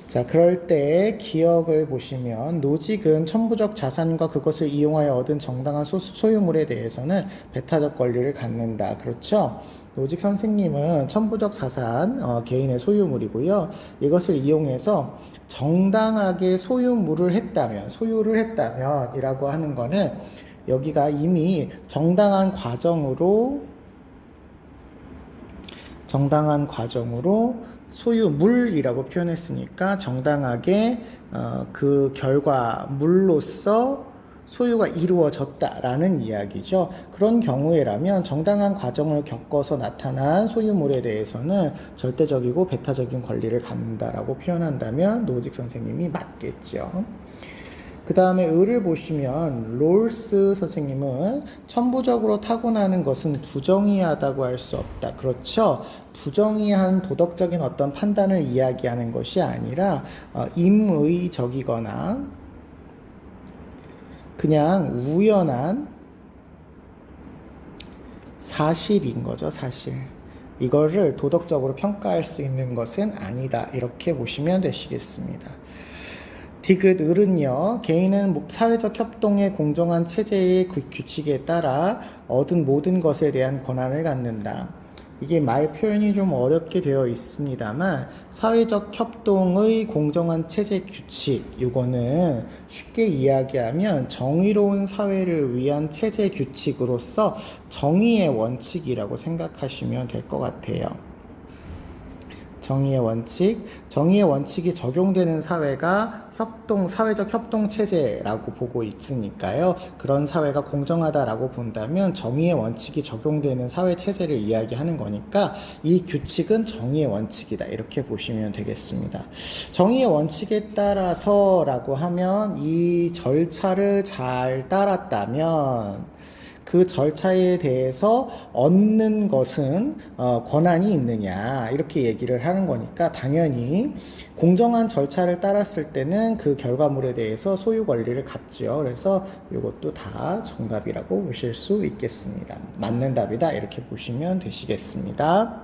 자, 그럴 때 기억을 보시면 노직은 천부적 자산과 그것을 이용하여 얻은 정당한 소유물에 대해서는 배타적 권리를 갖는다. 그렇죠? 노직 선생님은 천부적 자산, 개인의 소유물이고요. 이것을 이용해서 정당하게 소유를 했다면 이라고 하는 거는 여기가 이미 정당한 과정으로 소유물이라고 표현했으니까 정당하게 그 결과물로서 소유가 이루어졌다라는 이야기죠. 그런 경우에라면 정당한 과정을 겪어서 나타난 소유물에 대해서는 절대적이고 배타적인 권리를 갖는다라고 표현한다면 노직 선생님이 맞겠죠. 그 다음에 을을 보시면 롤스 선생님은 천부적으로 타고나는 것은 부정의하다고 할 수 없다. 그렇죠? 부정의한 도덕적인 어떤 판단을 이야기하는 것이 아니라 임의적이거나 그냥 우연한 사실인 거죠. 사실. 이거를 도덕적으로 평가할 수 있는 것은 아니다. 이렇게 보시면 되시겠습니다. 디귿 을은요, 개인은 사회적 협동의 공정한 체제의 규칙에 따라 얻은 모든 것에 대한 권한을 갖는다. 이게 말 표현이 좀 어렵게 되어 있습니다만 사회적 협동의 공정한 체제 규칙, 이거는 쉽게 이야기하면 정의로운 사회를 위한 체제 규칙으로서 정의의 원칙이라고 생각하시면 될 것 같아요. 정의의 원칙이 적용되는 사회가 사회적 협동 체제라고 보고 있으니까요. 그런 사회가 공정하다라고 본다면 정의의 원칙이 적용되는 사회 체제를 이야기하는 거니까 이 규칙은 정의의 원칙이다. 이렇게 보시면 되겠습니다. 정의의 원칙에 따라서라고 하면 이 절차를 잘 따랐다면 그 절차에 대해서 얻는 것은 권한이 있느냐 이렇게 얘기를 하는 거니까 당연히 공정한 절차를 따랐을 때는 그 결과물에 대해서 소유 권리를 갖죠. 그래서 이것도 다 정답이라고 보실 수 있겠습니다. 맞는 답이다 이렇게 보시면 되시겠습니다.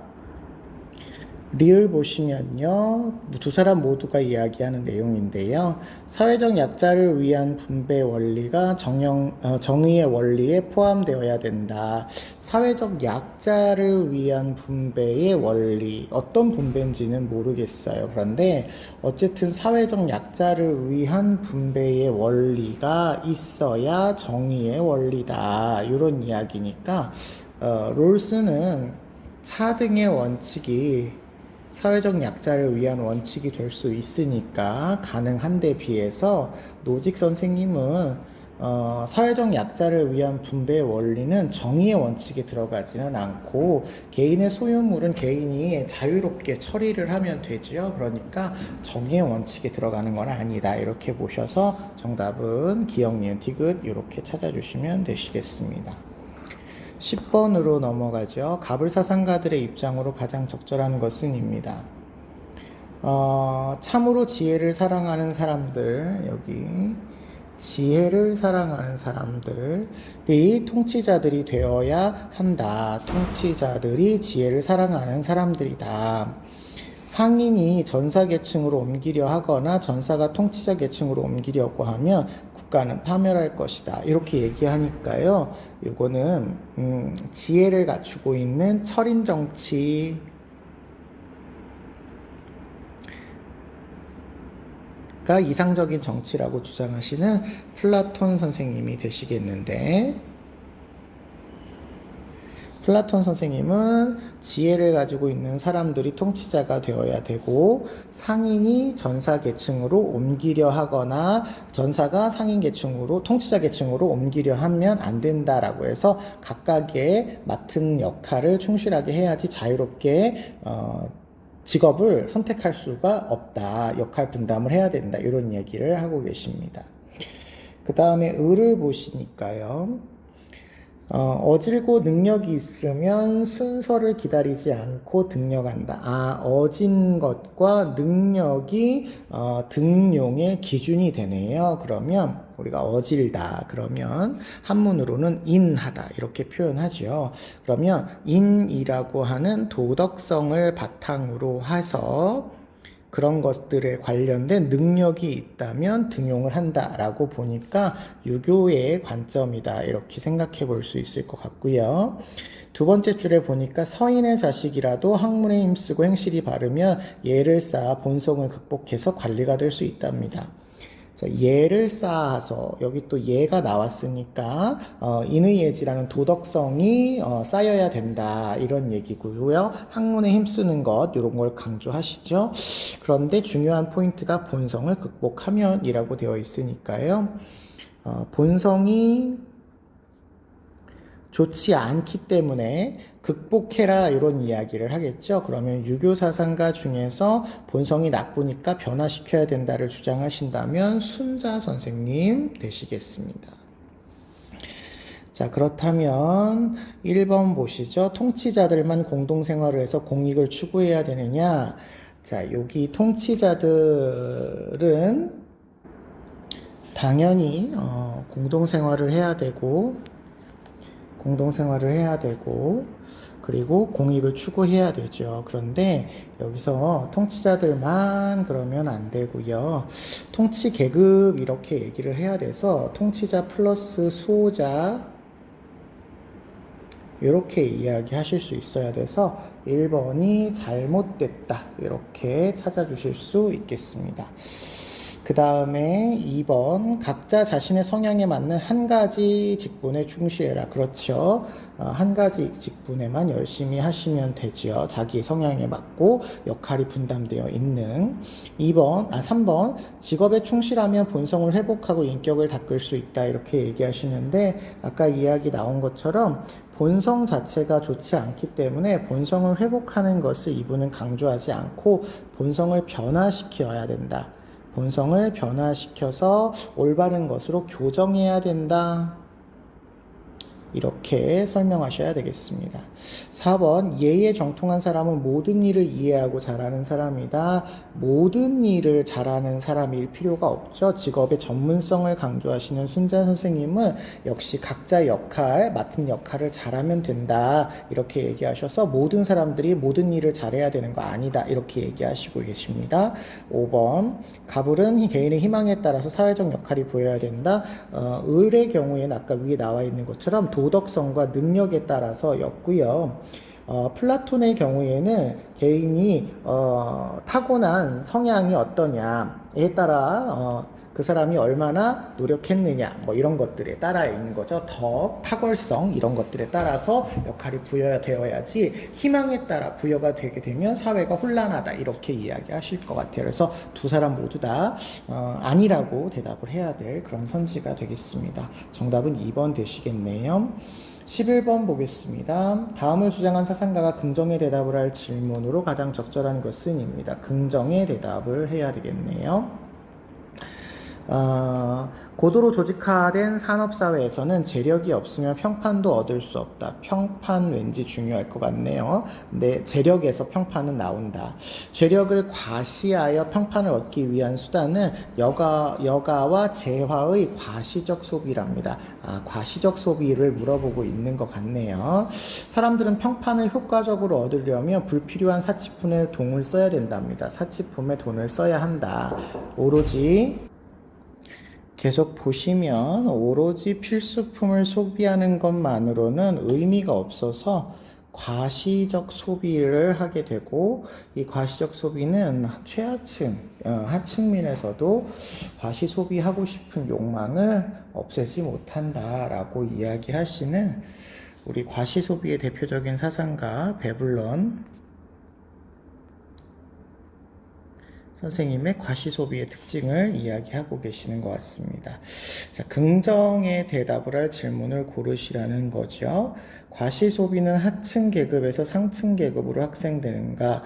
리을 보시면요, 두 사람 모두가 이야기하는 내용인데요. 사회적 약자를 위한 분배 원리가 정의의 원리에 포함되어야 된다. 사회적 약자를 위한 분배의 원리, 어떤 분배인지는 모르겠어요. 그런데 어쨌든 사회적 약자를 위한 분배의 원리가 있어야 정의의 원리다. 이런 이야기니까 롤스는 차등의 원칙이 사회적 약자를 위한 원칙이 될 수 있으니까 가능한데 비해서 노직 선생님은 사회적 약자를 위한 분배의 원리는 정의의 원칙에 들어가지는 않고 개인의 소유물은 개인이 자유롭게 처리를 하면 되죠. 그러니까 정의의 원칙에 들어가는 건 아니다. 이렇게 보셔서 정답은 기억, 니은, 디귿 이렇게 찾아주시면 되시겠습니다. 10번으로 넘어가죠. 가불사상가들의 입장으로 가장 적절한 것은 입니다. 참으로 지혜를 사랑하는 사람들, 여기 지혜를 사랑하는 사람들이 통치자들이 되어야 한다. 통치자들이 지혜를 사랑하는 사람들이다. 상인이 전사계층으로 옮기려 하거나 전사가 통치자 계층으로 옮기려고 하면 국가는 파멸할 것이다. 이렇게 얘기하니까요. 이거는 지혜를 갖추고 있는 철인 정치가 이상적인 정치라고 주장하시는 플라톤 선생님이 되시겠는데, 플라톤 선생님은 지혜를 가지고 있는 사람들이 통치자가 되어야 되고 상인이 전사 계층으로 옮기려 하거나 전사가 상인 계층으로 통치자 계층으로 옮기려 하면 안 된다라고 해서 각각의 맡은 역할을 충실하게 해야지 자유롭게 직업을 선택할 수가 없다. 역할 분담을 해야 된다. 이런 얘기를 하고 계십니다. 그 다음에 을을 보시니까요. 어질고 능력이 있으면 순서를 기다리지 않고 등용한다. 어진 것과 능력이 등용의 기준이 되네요. 그러면 우리가 어질다. 그러면 한문으로는 인하다. 이렇게 표현하죠. 그러면 인이라고 하는 도덕성을 바탕으로 해서 그런 것들에 관련된 능력이 있다면 등용을 한다라고 보니까 유교의 관점이다 이렇게 생각해 볼 수 있을 것 같고요. 두 번째 줄에 보니까 서인의 자식이라도 학문에 힘쓰고 행실이 바르면 예를 쌓아 본성을 극복해서 관리가 될 수 있답니다. 자, 예를 쌓아서 여기 또 예가 나왔으니까 인의예지라는 도덕성이 쌓여야 된다 이런 얘기고요. 학문에 힘쓰는 것 이런 걸 강조하시죠. 그런데 중요한 포인트가 본성을 극복하면이라고 되어 있으니까요. 본성이 좋지 않기 때문에 극복해라 이런 이야기를 하겠죠. 그러면 유교 사상가 중에서 본성이 나쁘니까 변화시켜야 된다를 주장하신다면 순자 선생님 되시겠습니다. 자, 그렇다면 1번 보시죠. 통치자들만 공동생활을 해서 공익을 추구해야 되느냐? 자, 여기 통치자들은 당연히 공동생활을 해야 되고 그리고 공익을 추구해야 되죠. 그런데 여기서 통치자들만 그러면 안 되고요. 통치 계급 이렇게 얘기를 해야 돼서 통치자 플러스 수호자 이렇게 이야기하실 수 있어야 돼서 1번이 잘못됐다 이렇게 찾아주실 수 있겠습니다. 그 다음에 2번 각자 자신의 성향에 맞는 한 가지 직분에 충실해라. 그렇죠. 한 가지 직분에만 열심히 하시면 되죠. 자기 성향에 맞고 역할이 분담되어 있는 3번 직업에 충실하면 본성을 회복하고 인격을 닦을 수 있다 이렇게 얘기하시는데 아까 이야기 나온 것처럼 본성 자체가 좋지 않기 때문에 본성을 회복하는 것을 이분은 강조하지 않고 본성을 변화시켜야 된다. 본성을 변화시켜서 올바른 것으로 교정해야 된다. 이렇게 설명하셔야 되겠습니다. 4번 예에 정통한 사람은 모든 일을 이해하고 잘하는 사람이다. 모든 일을 잘하는 사람일 필요가 없죠. 직업의 전문성을 강조하시는 순자 선생님은 역시 각자 맡은 역할을 잘하면 된다. 이렇게 얘기하셔서 모든 사람들이 모든 일을 잘해야 되는 거 아니다. 이렇게 얘기하시고 계십니다. 5번 가불은 개인의 희망에 따라서 사회적 역할이 보여야 된다. 을의 경우에는 아까 위에 나와 있는 것처럼 도덕성과 능력에 따라서 였고요. 플라톤의 경우에는 개인이 타고난 성향이 어떠냐에 따라 그 사람이 얼마나 노력했느냐 뭐 이런 것들에 따라 있는 거죠. 탁월성 이런 것들에 따라서 역할이 부여되어야지 희망에 따라 부여가 되게 되면 사회가 혼란하다 이렇게 이야기하실 것 같아요. 그래서 두 사람 모두 다 아니라고 대답을 해야 될 그런 선지가 되겠습니다. 정답은 2번 되시겠네요. 11번 보겠습니다. 다음을 주장한 사상가가 긍정의 대답을 할 질문으로 가장 적절한 것은 입니다. 긍정의 대답을 해야 되겠네요. 고도로 조직화된 산업사회에서는 재력이 없으면 평판도 얻을 수 없다. 평판 왠지 중요할 것 같네요. 근데 재력에서 평판은 나온다. 재력을 과시하여 평판을 얻기 위한 수단은 여가와 재화의 과시적 소비랍니다. 과시적 소비를 물어보고 있는 것 같네요. 사람들은 평판을 효과적으로 얻으려면 불필요한 사치품에 돈을 써야 된답니다. 사치품에 돈을 써야 한다. 오로지 계속 보시면 오로지 필수품을 소비하는 것만으로는 의미가 없어서 과시적 소비를 하게 되고 이 과시적 소비는 최하층, 하층민에서도 과시 소비하고 싶은 욕망을 없애지 못한다라고 이야기하시는 우리 과시 소비의 대표적인 사상가 베블런 선생님의 과시소비의 특징을 이야기하고 계시는 것 같습니다. 자, 긍정의 대답을 할 질문을 고르시라는 거죠. 과시소비는 하층 계급에서 상층 계급으로 확산되는가?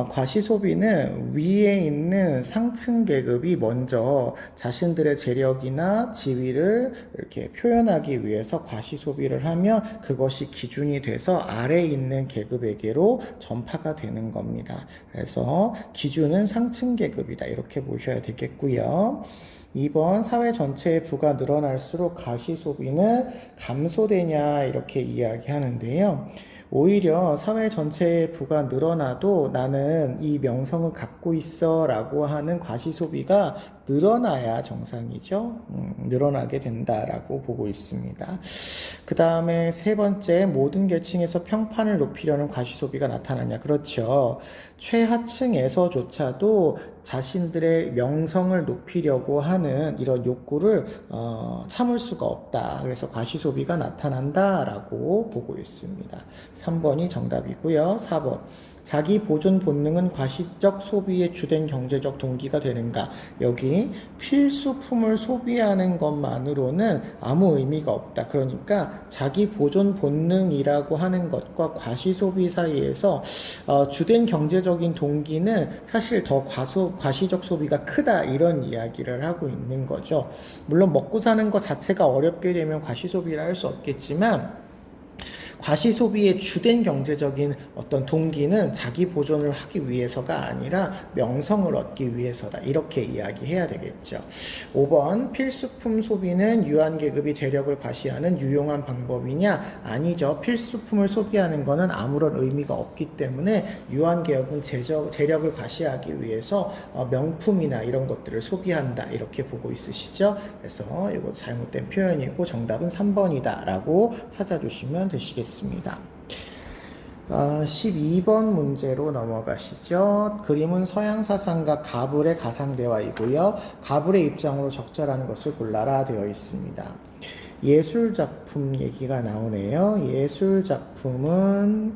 과시소비는 위에 있는 상층 계급이 먼저 자신들의 재력이나 지위를 이렇게 표현하기 위해서 과시소비를 하면 그것이 기준이 돼서 아래에 있는 계급에게로 전파가 되는 겁니다. 그래서 기준은 상층 계급이다. 이렇게 보셔야 되겠고요. 2번 사회 전체의 부가 늘어날수록 과시소비는 감소되냐 이렇게 이야기하는데요. 오히려 사회 전체의 부가 늘어나도 나는 이 명성을 갖고 있어 라고 하는 과시소비가 늘어나야 정상이죠. 늘어나게 된다라고 보고 있습니다. 그 다음에 세 번째, 모든 계층에서 평판을 높이려는 과시소비가 나타나냐. 그렇죠. 최하층에서조차도 자신들의 명성을 높이려고 하는 이런 욕구를 참을 수가 없다. 그래서 과시소비가 나타난다라고 보고 있습니다. 3번이 정답이고요. 4번. 자기 보존 본능은 과시적 소비의 주된 경제적 동기가 되는가? 여기 필수품을 소비하는 것만으로는 아무 의미가 없다. 그러니까 자기 보존 본능이라고 하는 것과 과시 소비 사이에서 주된 경제적인 동기는 사실 더 과시적 소비가 크다. 이런 이야기를 하고 있는 거죠. 물론 먹고 사는 것 자체가 어렵게 되면 과시 소비를 할 수 없겠지만 과시 소비의 주된 경제적인 어떤 동기는 자기 보존을 하기 위해서가 아니라 명성을 얻기 위해서다. 이렇게 이야기해야 되겠죠. 5번 필수품 소비는 유한계급이 재력을 과시하는 유용한 방법이냐? 아니죠. 필수품을 소비하는 것은 아무런 의미가 없기 때문에 유한계급은 재력을 과시하기 위해서 명품이나 이런 것들을 소비한다. 이렇게 보고 있으시죠? 그래서 이거 잘못된 표현이고 정답은 3번이다 라고 찾아주시면 되시겠습니다. 12번 문제로 넘어가시죠. 그림은 서양 사상가 가불의 가상대화이고요. 가불의 입장으로 적절한 것을 골라라 되어 있습니다. 예술작품 얘기가 나오네요. 예술작품은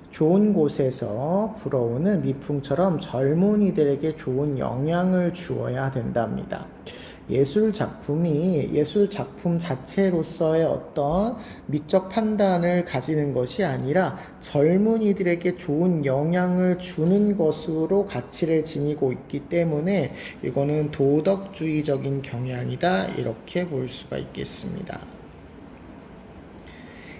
좋은 곳에서 불어오는 미풍처럼 젊은이들에게 좋은 영향을 주어야 된답니다. 예술 작품 자체로서의 어떤 미적 판단을 가지는 것이 아니라 젊은이들에게 좋은 영향을 주는 것으로 가치를 지니고 있기 때문에 이거는 도덕주의적인 경향이다. 이렇게 볼 수가 있겠습니다.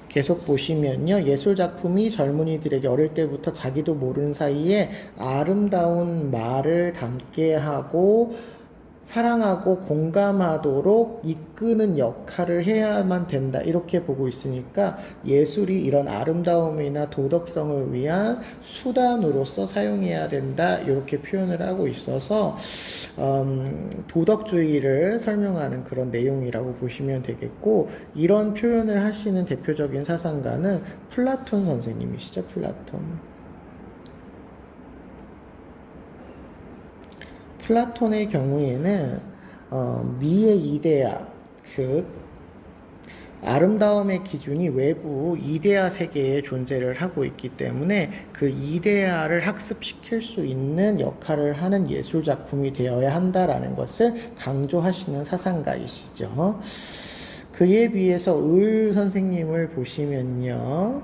계속 보시면요. 예술작품이 젊은이들에게 어릴 때부터 자기도 모르는 사이에 아름다운 말을 담게 하고 사랑하고 공감하도록 이끄는 역할을 해야만 된다. 이렇게 보고 있으니까 예술이 이런 아름다움이나 도덕성을 위한 수단으로서 사용해야 된다. 이렇게 표현을 하고 있어서 도덕주의를 설명하는 그런 내용이라고 보시면 되겠고, 이런 표현을 하시는 대표적인 사상가는 플라톤 선생님이시죠. 플라톤의 경우에는 미의 이데아, 즉 아름다움의 기준이 외부 이데아 세계에 존재를 하고 있기 때문에 그 이데아를 학습시킬 수 있는 역할을 하는 예술작품이 되어야 한다라는 것을 강조하시는 사상가이시죠. 그에 비해서 을 선생님을 보시면요.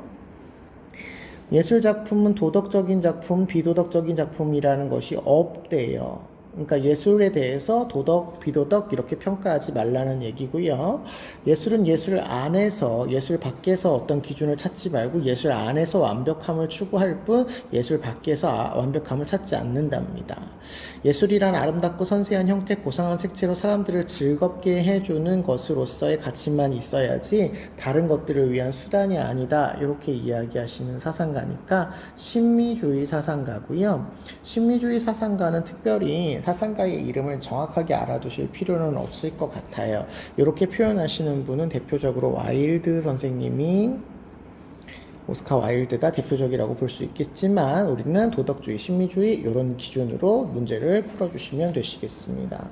예술작품은 도덕적인 작품, 비도덕적인 작품이라는 것이 없대요. 그러니까 예술에 대해서 도덕, 비도덕 이렇게 평가하지 말라는 얘기고요. 예술은 예술 안에서, 예술 밖에서 어떤 기준을 찾지 말고 예술 안에서 완벽함을 추구할 뿐 예술 밖에서 완벽함을 찾지 않는답니다. 예술이란 아름답고 선세한 형태, 고상한 색채로 사람들을 즐겁게 해주는 것으로서의 가치만 있어야지 다른 것들을 위한 수단이 아니다. 이렇게 이야기하시는 사상가니까 신미주의 사상가고요. 신미주의 사상가는 특별히 사상가의 이름을 정확하게 알아두실 필요는 없을 것 같아요. 이렇게 표현하시는 분은 대표적으로 와일드 선생님이, 오스카 와일드가 대표적이라고 볼 수 있겠지만 우리는 도덕주의, 신미주의 이런 기준으로 문제를 풀어주시면 되시겠습니다.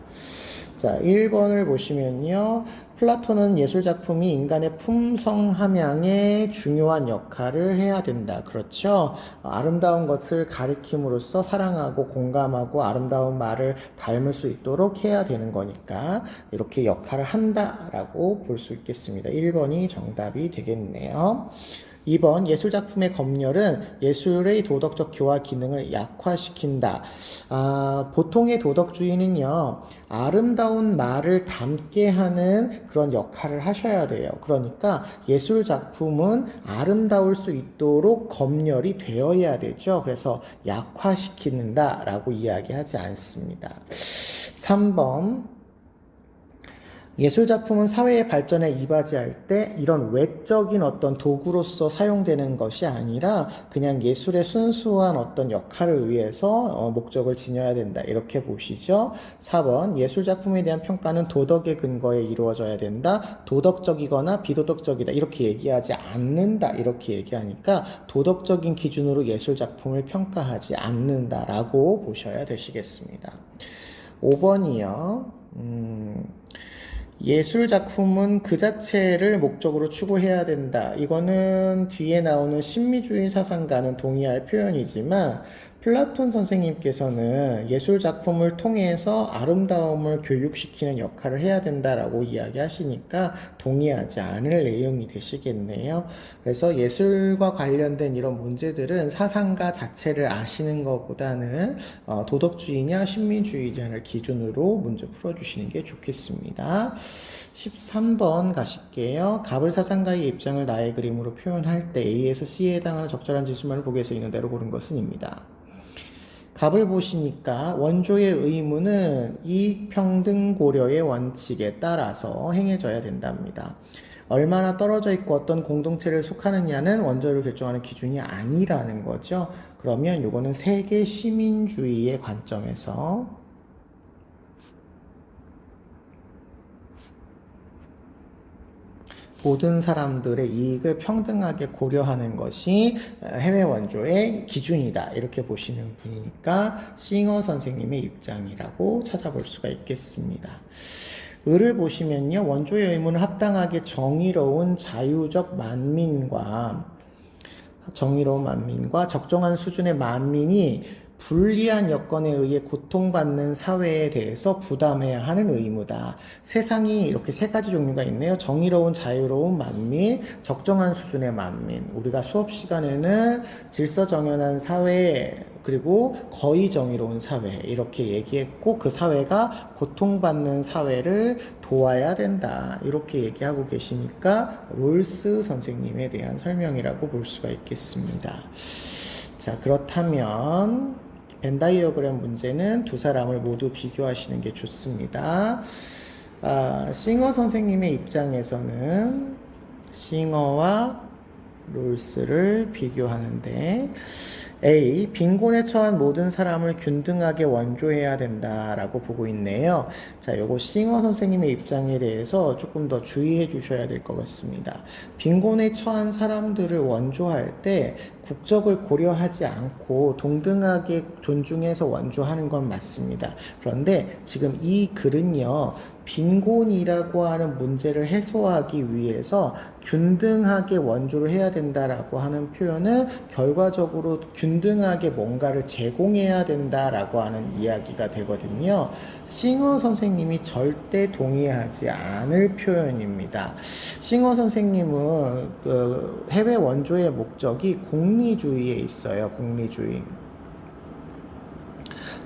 자, 1번을 보시면요. 플라톤은 예술작품이 인간의 품성 함양에 중요한 역할을 해야 된다. 그렇죠? 아름다운 것을 가리킴으로써 사랑하고 공감하고 아름다운 말을 닮을 수 있도록 해야 되는 거니까 이렇게 역할을 한다라고 볼 수 있겠습니다. 1번이 정답이 되겠네요. 2번 예술작품의 검열은 예술의 도덕적 교화 기능을 약화시킨다. 보통의 도덕주의는요, 아름다운 말을 담게 하는 그런 역할을 하셔야 돼요. 그러니까 예술작품은 아름다울 수 있도록 검열이 되어야 되죠. 그래서 약화시키는다 라고 이야기하지 않습니다. 3번 예술작품은 사회의 발전에 이바지할 때 이런 외적인 어떤 도구로서 사용되는 것이 아니라 그냥 예술의 순수한 어떤 역할을 위해서 목적을 지녀야 된다. 이렇게 보시죠. 4번 예술작품에 대한 평가는 도덕의 근거에 이루어져야 된다. 도덕적이거나 비도덕적이다. 이렇게 얘기하지 않는다. 이렇게 얘기하니까 도덕적인 기준으로 예술작품을 평가하지 않는다라고 보셔야 되시겠습니다. 5번이요. 예술작품은 그 자체를 목적으로 추구해야 된다. 이거는 뒤에 나오는 신미주의 사상과는 동의할 표현이지만 플라톤 선생님께서는 예술작품을 통해서 아름다움을 교육시키는 역할을 해야 된다라고 이야기하시니까 동의하지 않을 내용이 되시겠네요. 그래서 예술과 관련된 이런 문제들은 사상가 자체를 아시는 것보다는 도덕주의냐 신민주의냐를 기준으로 문제 풀어주시는 게 좋겠습니다. 13번 가실게요. 갑을 사상가의 입장을 나의 그림으로 표현할 때 A에서 C에 해당하는 적절한 지수만을 보기에서 있는 대로 고른 것은입니다. 갑을 보시니까 원조의 의무는 이익평등 고려의 원칙에 따라서 행해져야 된답니다. 얼마나 떨어져 있고 어떤 공동체를 속하느냐는 원조를 결정하는 기준이 아니라는 거죠. 그러면 이거는 세계 시민주의의 관점에서 모든 사람들의 이익을 평등하게 고려하는 것이 해외 원조의 기준이다. 이렇게 보시는 분이니까 싱어 선생님의 입장이라고 찾아볼 수가 있겠습니다. 을을 보시면요. 원조의 의무는 합당하게 정의로운 자유적 만민과 적정한 수준의 만민이 불리한 여건에 의해 고통받는 사회에 대해서 부담해야 하는 의무다. 세상이 이렇게 세 가지 종류가 있네요. 정의로운 자유로운 만민, 적정한 수준의 만민. 우리가 수업 시간에는 질서정연한 사회, 그리고 거의 정의로운 사회 이렇게 얘기했고 그 사회가 고통받는 사회를 도와야 된다. 이렇게 얘기하고 계시니까 롤스 선생님에 대한 설명이라고 볼 수가 있겠습니다. 자, 그렇다면 벤다이어그램 문제는 두 사람을 모두 비교하시는 게 좋습니다. 싱어 선생님의 입장에서는 싱어와 롤스를 비교하는데 A. 빈곤에 처한 모든 사람을 균등하게 원조해야 된다라고 보고 있네요. 자, 요거 싱어 선생님의 입장에 대해서 조금 더 주의해 주셔야 될 것 같습니다. 빈곤에 처한 사람들을 원조할 때 국적을 고려하지 않고 동등하게 존중해서 원조하는 건 맞습니다. 그런데 지금 이 글은요, 빈곤이라고 하는 문제를 해소하기 위해서 균등하게 원조를 해야 된다라고 하는 표현은 결과적으로 균등하게 뭔가를 제공해야 된다라고 하는 이야기가 되거든요. 싱어 선생님이 절대 동의하지 않을 표현입니다. 싱어 선생님은 그 해외 원조의 목적이 공리주의에 있어요. 공리주의.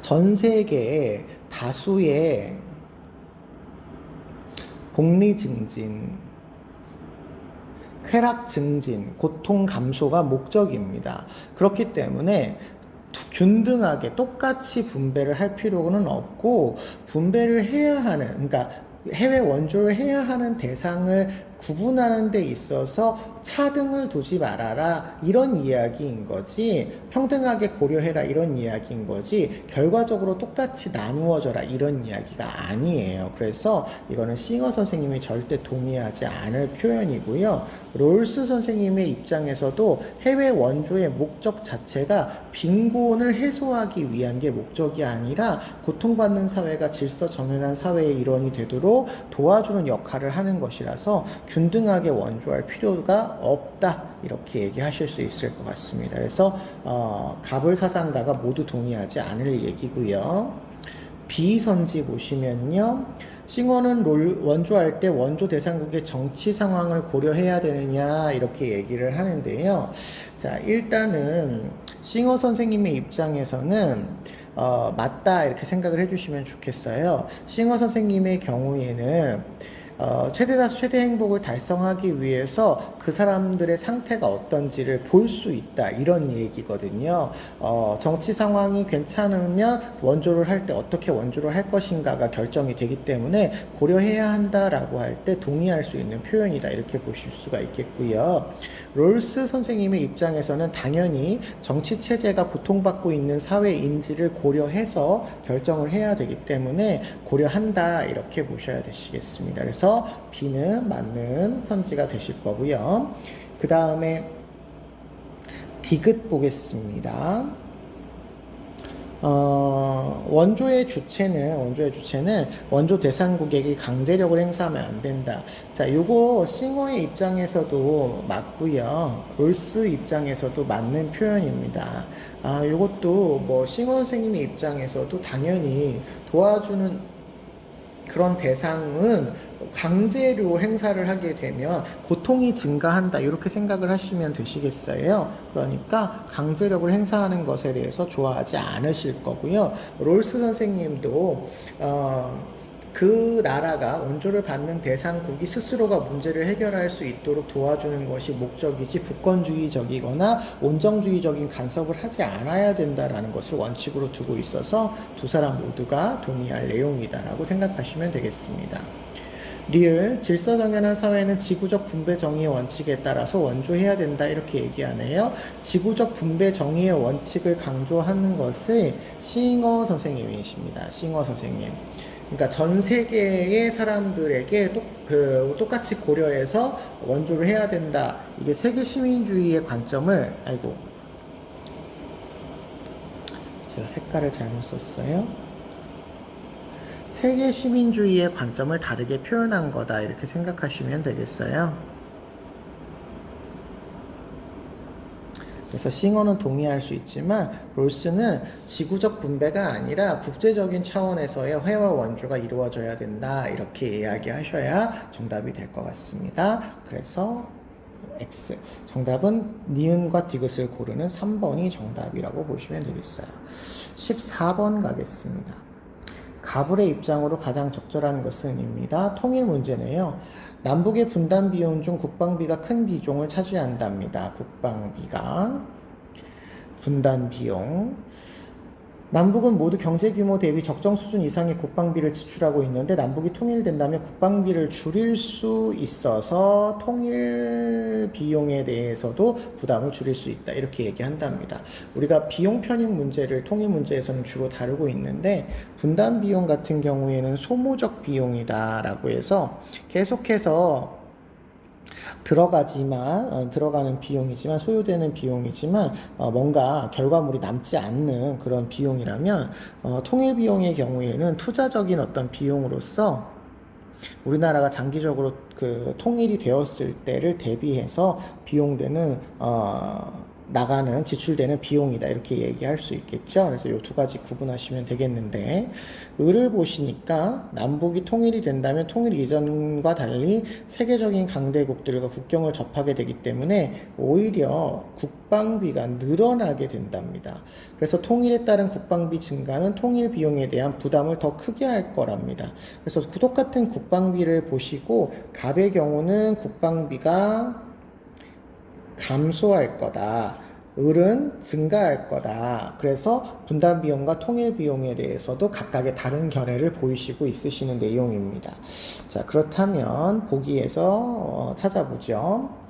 전 세계에 다수의 복리 증진, 쾌락 증진, 고통 감소가 목적입니다. 그렇기 때문에 균등하게 똑같이 분배를 할 필요는 없고 분배를 해야 하는, 그러니까 해외 원조를 해야 하는 대상을 구분하는 데 있어서 차등을 두지 말아라 이런 이야기인 거지, 평등하게 고려해라 이런 이야기인 거지, 결과적으로 똑같이 나누어져라 이런 이야기가 아니에요. 그래서 이거는 싱어 선생님이 절대 동의하지 않을 표현이고요. 롤스 선생님의 입장에서도 해외 원조의 목적 자체가 빈곤을 해소하기 위한 게 목적이 아니라 고통받는 사회가 질서 정연한 사회의 일원이 되도록 도와주는 역할을 하는 것이라서 균등하게 원조할 필요가 없다 이렇게 얘기하실 수 있을 것 같습니다. 그래서 가불 사상가가 모두 동의하지 않을 얘기고요. 비선지 보시면요. 싱어는 원조할 때 원조 대상국의 정치 상황을 고려해야 되느냐 이렇게 얘기를 하는데요. 자, 일단은 싱어 선생님의 입장에서는 맞다 이렇게 생각을 해주시면 좋겠어요. 싱어 선생님의 경우에는 최대다수 최대 행복을 달성하기 위해서 그 사람들의 상태가 어떤지를 볼 수 있다 이런 얘기거든요. 정치 상황이 괜찮으면 원조를 할 때 어떻게 원조를 할 것인가가 결정이 되기 때문에 고려해야 한다라고 할 때 동의할 수 있는 표현이다 이렇게 보실 수가 있겠고요. 롤스 선생님의 입장에서는 당연히 정치 체제가 고통받고 있는 사회인지를 고려해서 결정을 해야 되기 때문에 고려한다 이렇게 보셔야 되시겠습니다. 그래서 B는 맞는 선지가 되실 거고요. 그 다음에 디귿 보겠습니다. 원조의 주체는 원조 대상국에게 강제력을 행사하면 안 된다. 자, 요거 싱어의 입장에서도 맞고요. 롤스 입장에서도 맞는 표현입니다. 요것도 뭐 싱어 선생님의 입장에서도 당연히 도와주는 그런 대상은 강제로 행사를 하게 되면 고통이 증가한다 이렇게 생각을 하시면 되시겠어요. 그러니까 강제력을 행사하는 것에 대해서 좋아하지 않으실 거고요. 롤스 선생님도 그 나라가 원조를 받는 대상국이 스스로가 문제를 해결할 수 있도록 도와주는 것이 목적이지 국권주의적이거나 온정주의적인 간섭을 하지 않아야 된다라는 것을 원칙으로 두고 있어서 두 사람 모두가 동의할 내용이다라고 생각하시면 되겠습니다. 리을, 질서정연한 사회는 지구적 분배 정의의 원칙에 따라서 원조해야 된다 이렇게 얘기하네요. 지구적 분배 정의의 원칙을 강조하는 것을 싱어 선생님이십니다. 싱어 선생님. 그러니까 전 세계의 사람들에게 똑같이 고려해서 원조를 해야 된다. 이게 세계 시민주의의 관점을, 제가 색깔을 잘못 썼어요. 세계 시민주의의 관점을 다르게 표현한 거다. 이렇게 생각하시면 되겠어요. 그래서 싱어는 동의할 수 있지만 롤스는 지구적 분배가 아니라 국제적인 차원에서의 회화 원조가 이루어져야 된다 이렇게 이야기하셔야 정답이 될 것 같습니다. 그래서 X 정답은 니은과 디귿을 고르는 3번이 정답이라고 보시면 되겠어요. 14번 가겠습니다. 가불의 입장으로 가장 적절한 것은 입니다. 통일 문제네요. 남북의 분단 비용 중 국방비가 큰 비중을 차지한답니다. 국방비가 분단 비용. 남북은 모두 경제 규모 대비 적정 수준 이상의 국방비를 지출하고 있는데 남북이 통일된다면 국방비를 줄일 수 있어서 통일 비용에 대해서도 부담을 줄일 수 있다. 이렇게 얘기한답니다. 우리가 비용 편익 문제를 통일 문제에서는 주로 다루고 있는데 분단 비용 같은 경우에는 소모적 비용이다라고 해서 계속해서 들어가는 비용이지만 소요되는 비용이지만 뭔가 결과물이 남지 않는 그런 비용이라면 통일 비용의 경우에는 투자적인 어떤 비용으로서 우리나라가 장기적으로 그 통일이 되었을 때를 대비해서 비용되는 지출되는 비용이다 이렇게 얘기할 수 있겠죠. 그래서 이 두 가지 구분하시면 되겠는데 을을 보시니까 남북이 통일이 된다면 통일 이전과 달리 세계적인 강대국들과 국경을 접하게 되기 때문에 오히려 국방비가 늘어나게 된답니다. 그래서 통일에 따른 국방비 증가는 통일 비용에 대한 부담을 더 크게 할 거랍니다. 그래서 똑같은 국방비를 보시고 갑의 경우는 국방비가 감소할 거다. 을은 증가할 거다. 그래서 분담 비용과 통일 비용에 대해서도 각각의 다른 견해를 보이시고 있으시는 내용입니다. 자, 그렇다면 보기에서 찾아보죠.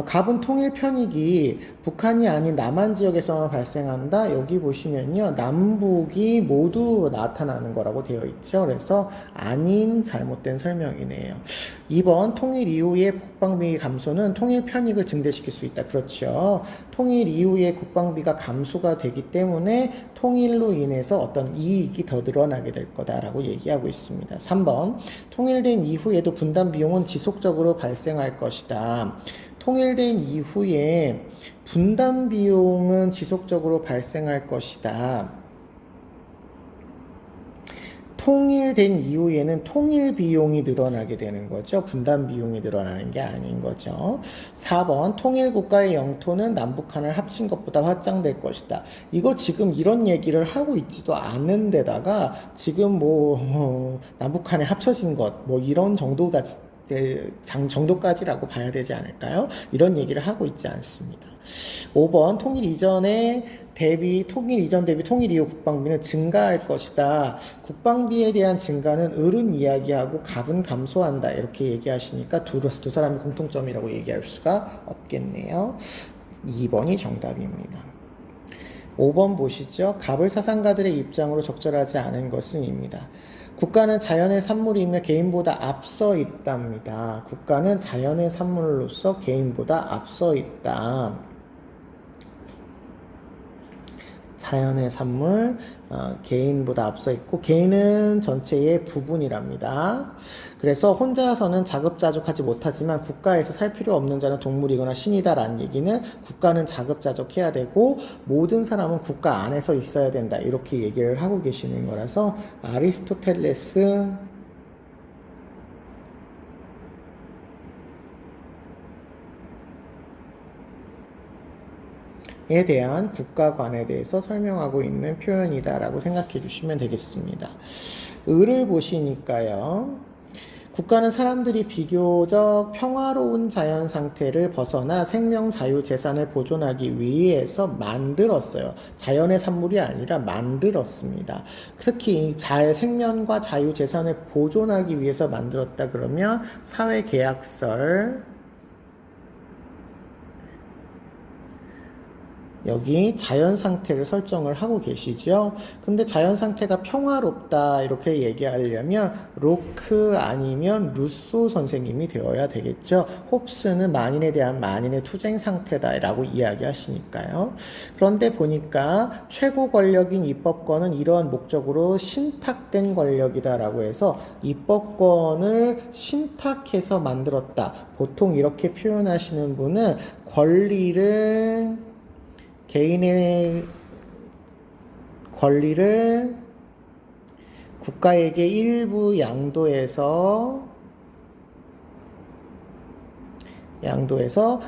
갑은 통일 편익이 북한이 아닌 남한 지역에서만 발생한다. 여기 보시면요. 남북이 모두 나타나는 거라고 되어 있죠. 그래서 아닌 잘못된 설명이네요. 2번 통일 이후의 국방비 감소는 통일 편익을 증대시킬 수 있다. 그렇죠. 통일 이후에 국방비가 감소가 되기 때문에 통일로 인해서 어떤 이익이 더 늘어나게 될 거다라고 얘기하고 있습니다. 3번 통일된 이후에도 분담 비용은 지속적으로 발생할 것이다. 통일된 이후에 분담 비용은 지속적으로 발생할 것이다. 통일된 이후에는 통일 비용이 늘어나게 되는 거죠. 분담 비용이 늘어나는 게 아닌 거죠. 4번 통일 국가의 영토는 남북한을 합친 것보다 확장될 것이다. 이거 지금 이런 얘기를 하고 있지도 않은 데다가 지금 남북한에 합쳐진 것 이런 정도가 정도까지라고 봐야 되지 않을까요? 이런 얘기를 하고 있지 않습니다. 5번 통일 이전 대비 통일 이후 국방비는 증가할 것이다. 국방비에 대한 증가는 을은 이야기하고 갑은 감소한다. 이렇게 얘기하시니까 두 사람의 공통점이라고 얘기할 수가 없겠네요. 2번이 정답입니다. 5번 보시죠. 갑을 사상가들의 입장으로 적절하지 않은 것은입니다. 국가는 자연의 산물이며 개인보다 앞서 있답니다. 국가는 자연의 산물로서 개인보다 앞서 있다. 자연의 산물, 개인보다 앞서 있고 개인은 전체의 부분이랍니다. 그래서 혼자서는 자급자족하지 못하지만 국가에서 살 필요 없는 자는 동물이거나 신이다 라는 얘기는 국가는 자급자족해야 되고 모든 사람은 국가 안에서 있어야 된다 이렇게 얘기를 하고 계시는 거라서 아리스토텔레스 에 대한 국가관에 대해서 설명하고 있는 표현이다라고 생각해 주시면 되겠습니다. 을을 보시니까요. 국가는 사람들이 비교적 평화로운 자연 상태를 벗어나 생명, 자유, 재산을 보존하기 위해서 만들었어요. 자연의 산물이 아니라 만들었습니다. 특히 생명과 자유, 재산을 보존하기 위해서 만들었다 그러면 사회계약설 여기 자연 상태를 설정을 하고 계시죠. 근데 자연 상태가 평화롭다 이렇게 얘기하려면 로크 아니면 루소 선생님이 되어야 되겠죠. 홉스는 만인에 대한 만인의 투쟁 상태다 라고 이야기하시니까요. 그런데 보니까 최고 권력인 입법권은 이러한 목적으로 신탁된 권력이다 라고 해서 입법권을 신탁해서 만들었다. 보통 이렇게 표현하시는 분은 개인의 권리를 국가에게 일부 양도해서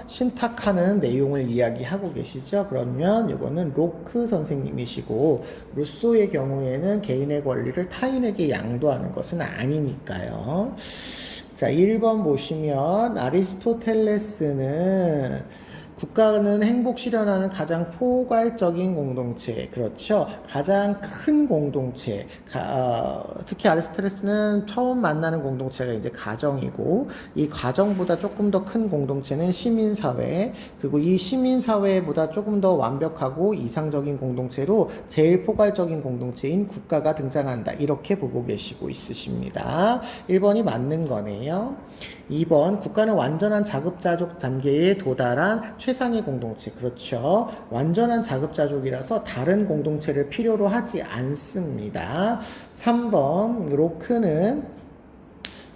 신탁하는 내용을 이야기하고 계시죠. 그러면 이거는 로크 선생님이시고 루소의 경우에는 개인의 권리를 타인에게 양도하는 것은 아니니까요. 자, 1번 보시면 아리스토텔레스는 국가는 행복 실현하는 가장 포괄적인 공동체, 그렇죠. 가장 큰 공동체, 특히 아리스토텔레스는 처음 만나는 공동체가 이제 가정이고, 이 가정보다 조금 더 큰 공동체는 시민사회, 그리고 이 시민사회보다 조금 더 완벽하고 이상적인 공동체로 제일 포괄적인 공동체인 국가가 등장한다. 이렇게 보고 계시고 있으십니다. 1번이 맞는 거네요. 2번 국가는 완전한 자급자족 단계에 도달한 최상의 공동체. 그렇죠. 완전한 자급자족이라서 다른 공동체를 필요로 하지 않습니다. 3번 로크는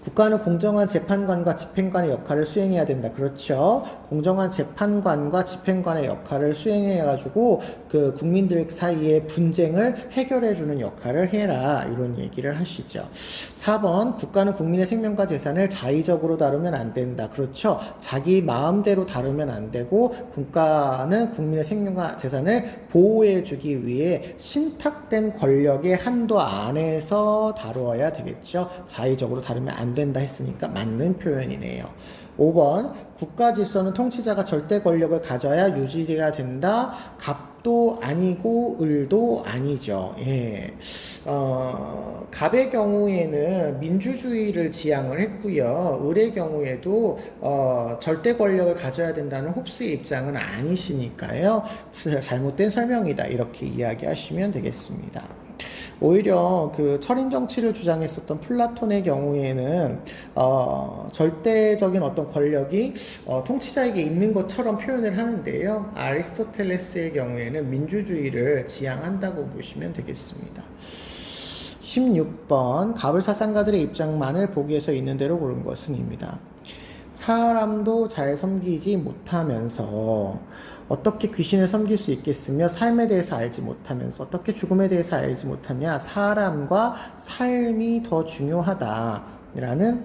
국가는 공정한 재판관과 집행관의 역할을 수행해야 된다. 그렇죠. 공정한 재판관과 집행관의 역할을 수행해가지고 그 국민들 사이의 분쟁을 해결해주는 역할을 해라. 이런 얘기를 하시죠. 4번 국가는 국민의 생명과 재산을 자의적으로 다루면 안 된다. 그렇죠. 자기 마음대로 다루면 안 되고 국가는 국민의 생명과 재산을 보호해주기 위해 신탁된 권력의 한도 안에서 다루어야 되겠죠. 자의적으로 다루면 안 안 된다 했으니까 맞는 표현이네요. 5번 국가 질서는 통치자가 절대 권력을 가져야 유지가 된다. 갑도 아니고 을도 아니죠. 예. 갑의 경우에는 민주주의를 지향을 했고요. 을의 경우에도 절대 권력을 가져야 된다는 홉스의 입장은 아니시니까요. 잘못된 설명이다. 이렇게 이야기하시면 되겠습니다. 오히려 그 철인 정치를 주장했었던 플라톤의 경우에는 절대적인 어떤 권력이 통치자에게 있는 것처럼 표현을 하는데요. 아리스토텔레스의 경우에는 민주주의를 지향한다고 보시면 되겠습니다. 16번 갑을 사상가들의 입장만을 보기에서 있는 대로 고른 것은입니다. 사람도 잘 섬기지 못하면서 어떻게 귀신을 섬길 수 있겠으며 삶에 대해서 알지 못하면서 어떻게 죽음에 대해서 알지 못하냐. 사람과 삶이 더 중요하다라는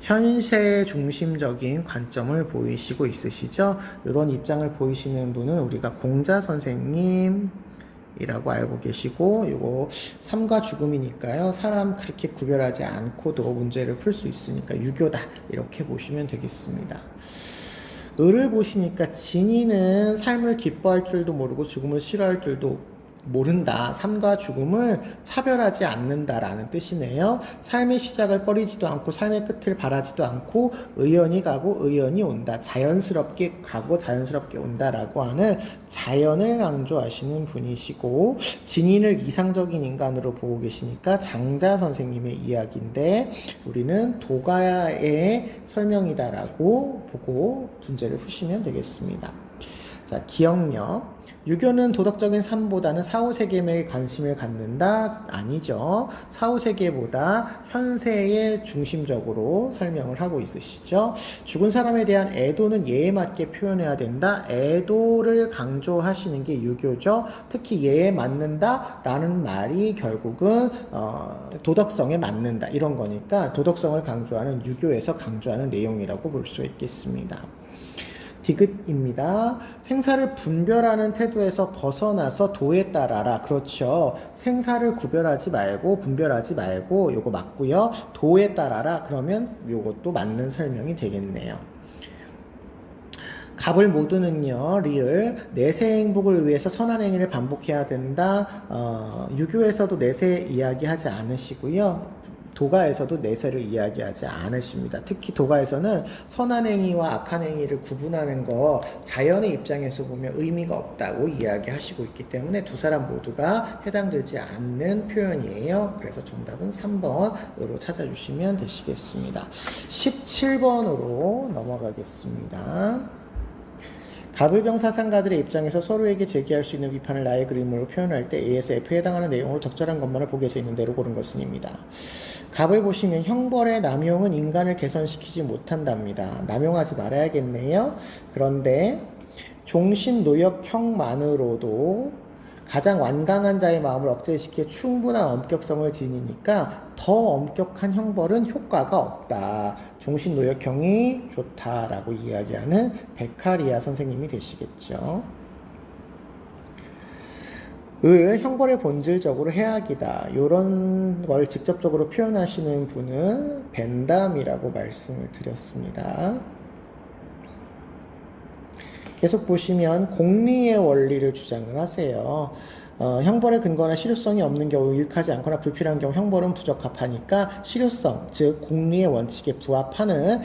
현세 중심적인 관점을 보이시고 있으시죠? 이런 입장을 보이시는 분은 우리가 공자 선생님 이라고 알고 계시고, 요거 삶과 죽음이니까요. 사람 그렇게 구별하지 않고도 문제를 풀 수 있으니까 유교다 이렇게 보시면 되겠습니다. 을을 보시니까 진이는 삶을 기뻐할 줄도 모르고 죽음을 싫어할 줄도 모른다. 삶과 죽음을 차별하지 않는다라는 뜻이네요. 삶의 시작을 꺼리지도 않고 삶의 끝을 바라지도 않고 의연히 가고 의연히 온다. 자연스럽게 가고 자연스럽게 온다라고 하는 자연을 강조하시는 분이시고, 진인을 이상적인 인간으로 보고 계시니까 장자 선생님의 이야기인데 우리는 도가의 설명이다라고 보고 문제를 푸시면 되겠습니다. 자, 기억력. 유교는 도덕적인 삶보다는 사후세계에 관심을 갖는다? 아니죠. 사후세계보다 현세에 중심적으로 설명을 하고 있으시죠. 죽은 사람에 대한 애도는 예에 맞게 표현해야 된다. 애도를 강조하시는 게 유교죠. 특히 예에 맞는다 라는 말이 결국은 도덕성에 맞는다 이런 거니까 도덕성을 강조하는 유교에서 강조하는 내용이라고 볼 수 있겠습니다. 디귿입니다. 생사를 분별하는 태도에서 벗어나서 도에 따라라. 그렇죠. 생사를 구별하지 말고 분별하지 말고 요거 맞고요. 도에 따라라. 그러면 요것도 맞는 설명이 되겠네요. 갑을 모두는요, 리을, 내세 행복을 위해서 선한 행위를 반복해야 된다. 유교에서도 내세 이야기하지 않으시고요. 도가에서도 내세를 이야기하지 않으십니다. 특히 도가에서는 선한 행위와 악한 행위를 구분하는 거 자연의 입장에서 보면 의미가 없다고 이야기하시고 있기 때문에 두 사람 모두가 해당되지 않는 표현이에요. 그래서 정답은 3번으로 찾아주시면 되시겠습니다. 17번으로 넘어가겠습니다. 갑을병 사상가들의 입장에서 서로에게 제기할 수 있는 비판을 나의 그림으로 표현할 때 A에서 F에 해당하는 내용으로 적절한 것만을 보기에서 있는 대로 고른 것은입니다. 갑을 보시면 형벌의 남용은 인간을 개선시키지 못한답니다. 남용하지 말아야겠네요. 그런데 종신노역형만으로도 가장 완강한 자의 마음을 억제시키기에 충분한 엄격성을 지니니까 더 엄격한 형벌은 효과가 없다. 종신노역형이 좋다라고 이야기하는 베카리아 선생님이 되시겠죠. 형벌의 본질적으로 해악이다. 이런 걸 직접적으로 표현하시는 분은 벤담이라고 말씀을 드렸습니다. 계속 보시면 공리의 원리를 주장을 하세요. 형벌의 근거나 실효성이 없는 경우, 유익하지 않거나 불필요한 경우 형벌은 부적합하니까 실효성, 즉 공리의 원칙에 부합하는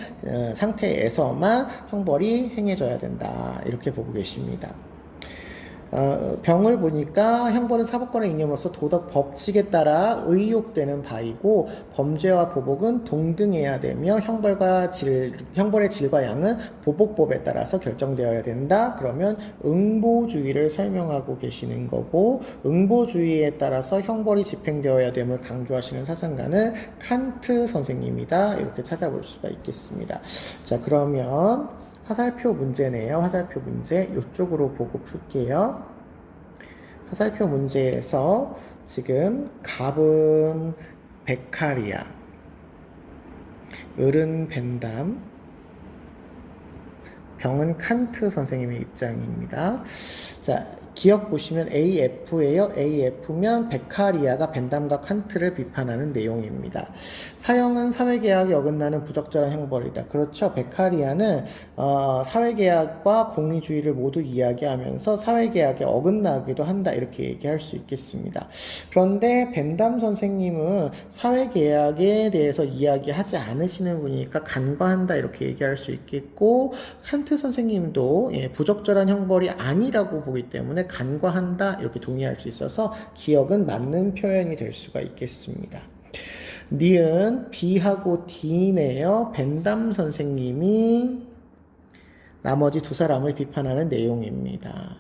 상태에서만 형벌이 행해져야 된다. 이렇게 보고 계십니다. 병을 보니까 형벌은 사법권의 이념으로서 도덕 법칙에 따라 의욕되는 바이고 범죄와 보복은 동등해야 되며 형벌의 질과 양은 보복법에 따라서 결정되어야 된다. 그러면 응보주의를 설명하고 계시는 거고, 응보주의에 따라서 형벌이 집행되어야 됨을 강조하시는 사상가는 칸트 선생님이다. 이렇게 찾아볼 수가 있겠습니다. 자, 그러면 화살표 문제네요. 화살표 문제 이쪽으로 보고 풀게요. 화살표 문제에서 지금 갑은 베카리아, 을은 벤담, 병은 칸트 선생님의 입장입니다. 자, 기억 보시면 AF예요. AF면 베카리아가 벤담과 칸트를 비판하는 내용입니다. 사형은 사회계약에 어긋나는 부적절한 형벌이다. 그렇죠. 베카리아는 사회계약과 공리주의를 모두 이야기하면서 사회계약에 어긋나기도 한다. 이렇게 얘기할 수 있겠습니다. 그런데 벤담 선생님은 사회계약에 대해서 이야기하지 않으시는 분이니까 간과한다. 이렇게 얘기할 수 있겠고, 칸트 선생님도 부적절한 형벌이 아니라고 보기 때문에 간과한다. 이렇게 동의할 수 있어서 기억은 맞는 표현이 될 수가 있겠습니다. 니은 B하고 D네요. 벤담 선생님이 나머지 두 사람을 비판하는 내용입니다.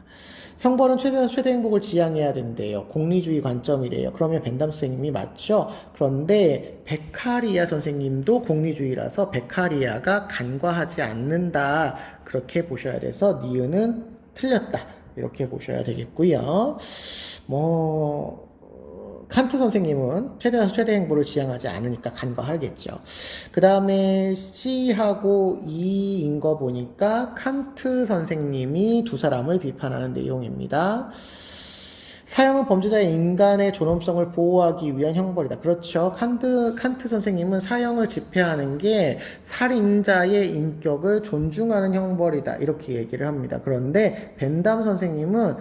형벌은 최대한 최대 행복을 지향해야 된대요. 공리주의 관점이래요. 그러면 벤담 선생님이 맞죠? 그런데 베카리아 선생님도 공리주의라서 베카리아가 간과하지 않는다. 그렇게 보셔야 돼서 니은은 틀렸다. 이렇게 보셔야 되겠고요. 칸트 선생님은 최대에서 최대 행보를 지향하지 않으니까 간과하겠죠. 그 다음에 C하고 E인 거 보니까 칸트 선생님이 두 사람을 비판하는 내용입니다. 사형은 범죄자의 인간의 존엄성을 보호하기 위한 형벌이다. 그렇죠. 칸트 선생님은 사형을 집행하는 게 살인자의 인격을 존중하는 형벌이다. 이렇게 얘기를 합니다. 그런데 벤담 선생님은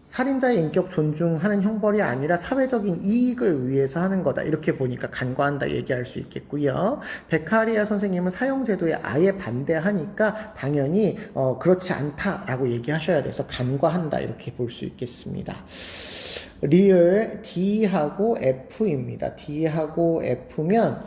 살인자의 인격 존중하는 형벌이 아니라 사회적인 이익을 위해서 하는 거다. 이렇게 보니까 간과한다 얘기할 수 있겠고요. 베카리아 선생님은 사형제도에 아예 반대하니까 당연히 그렇지 않다라고 얘기하셔야 돼서 간과한다. 이렇게 볼 수 있겠습니다. 리을 D하고 F입니다. D하고 F면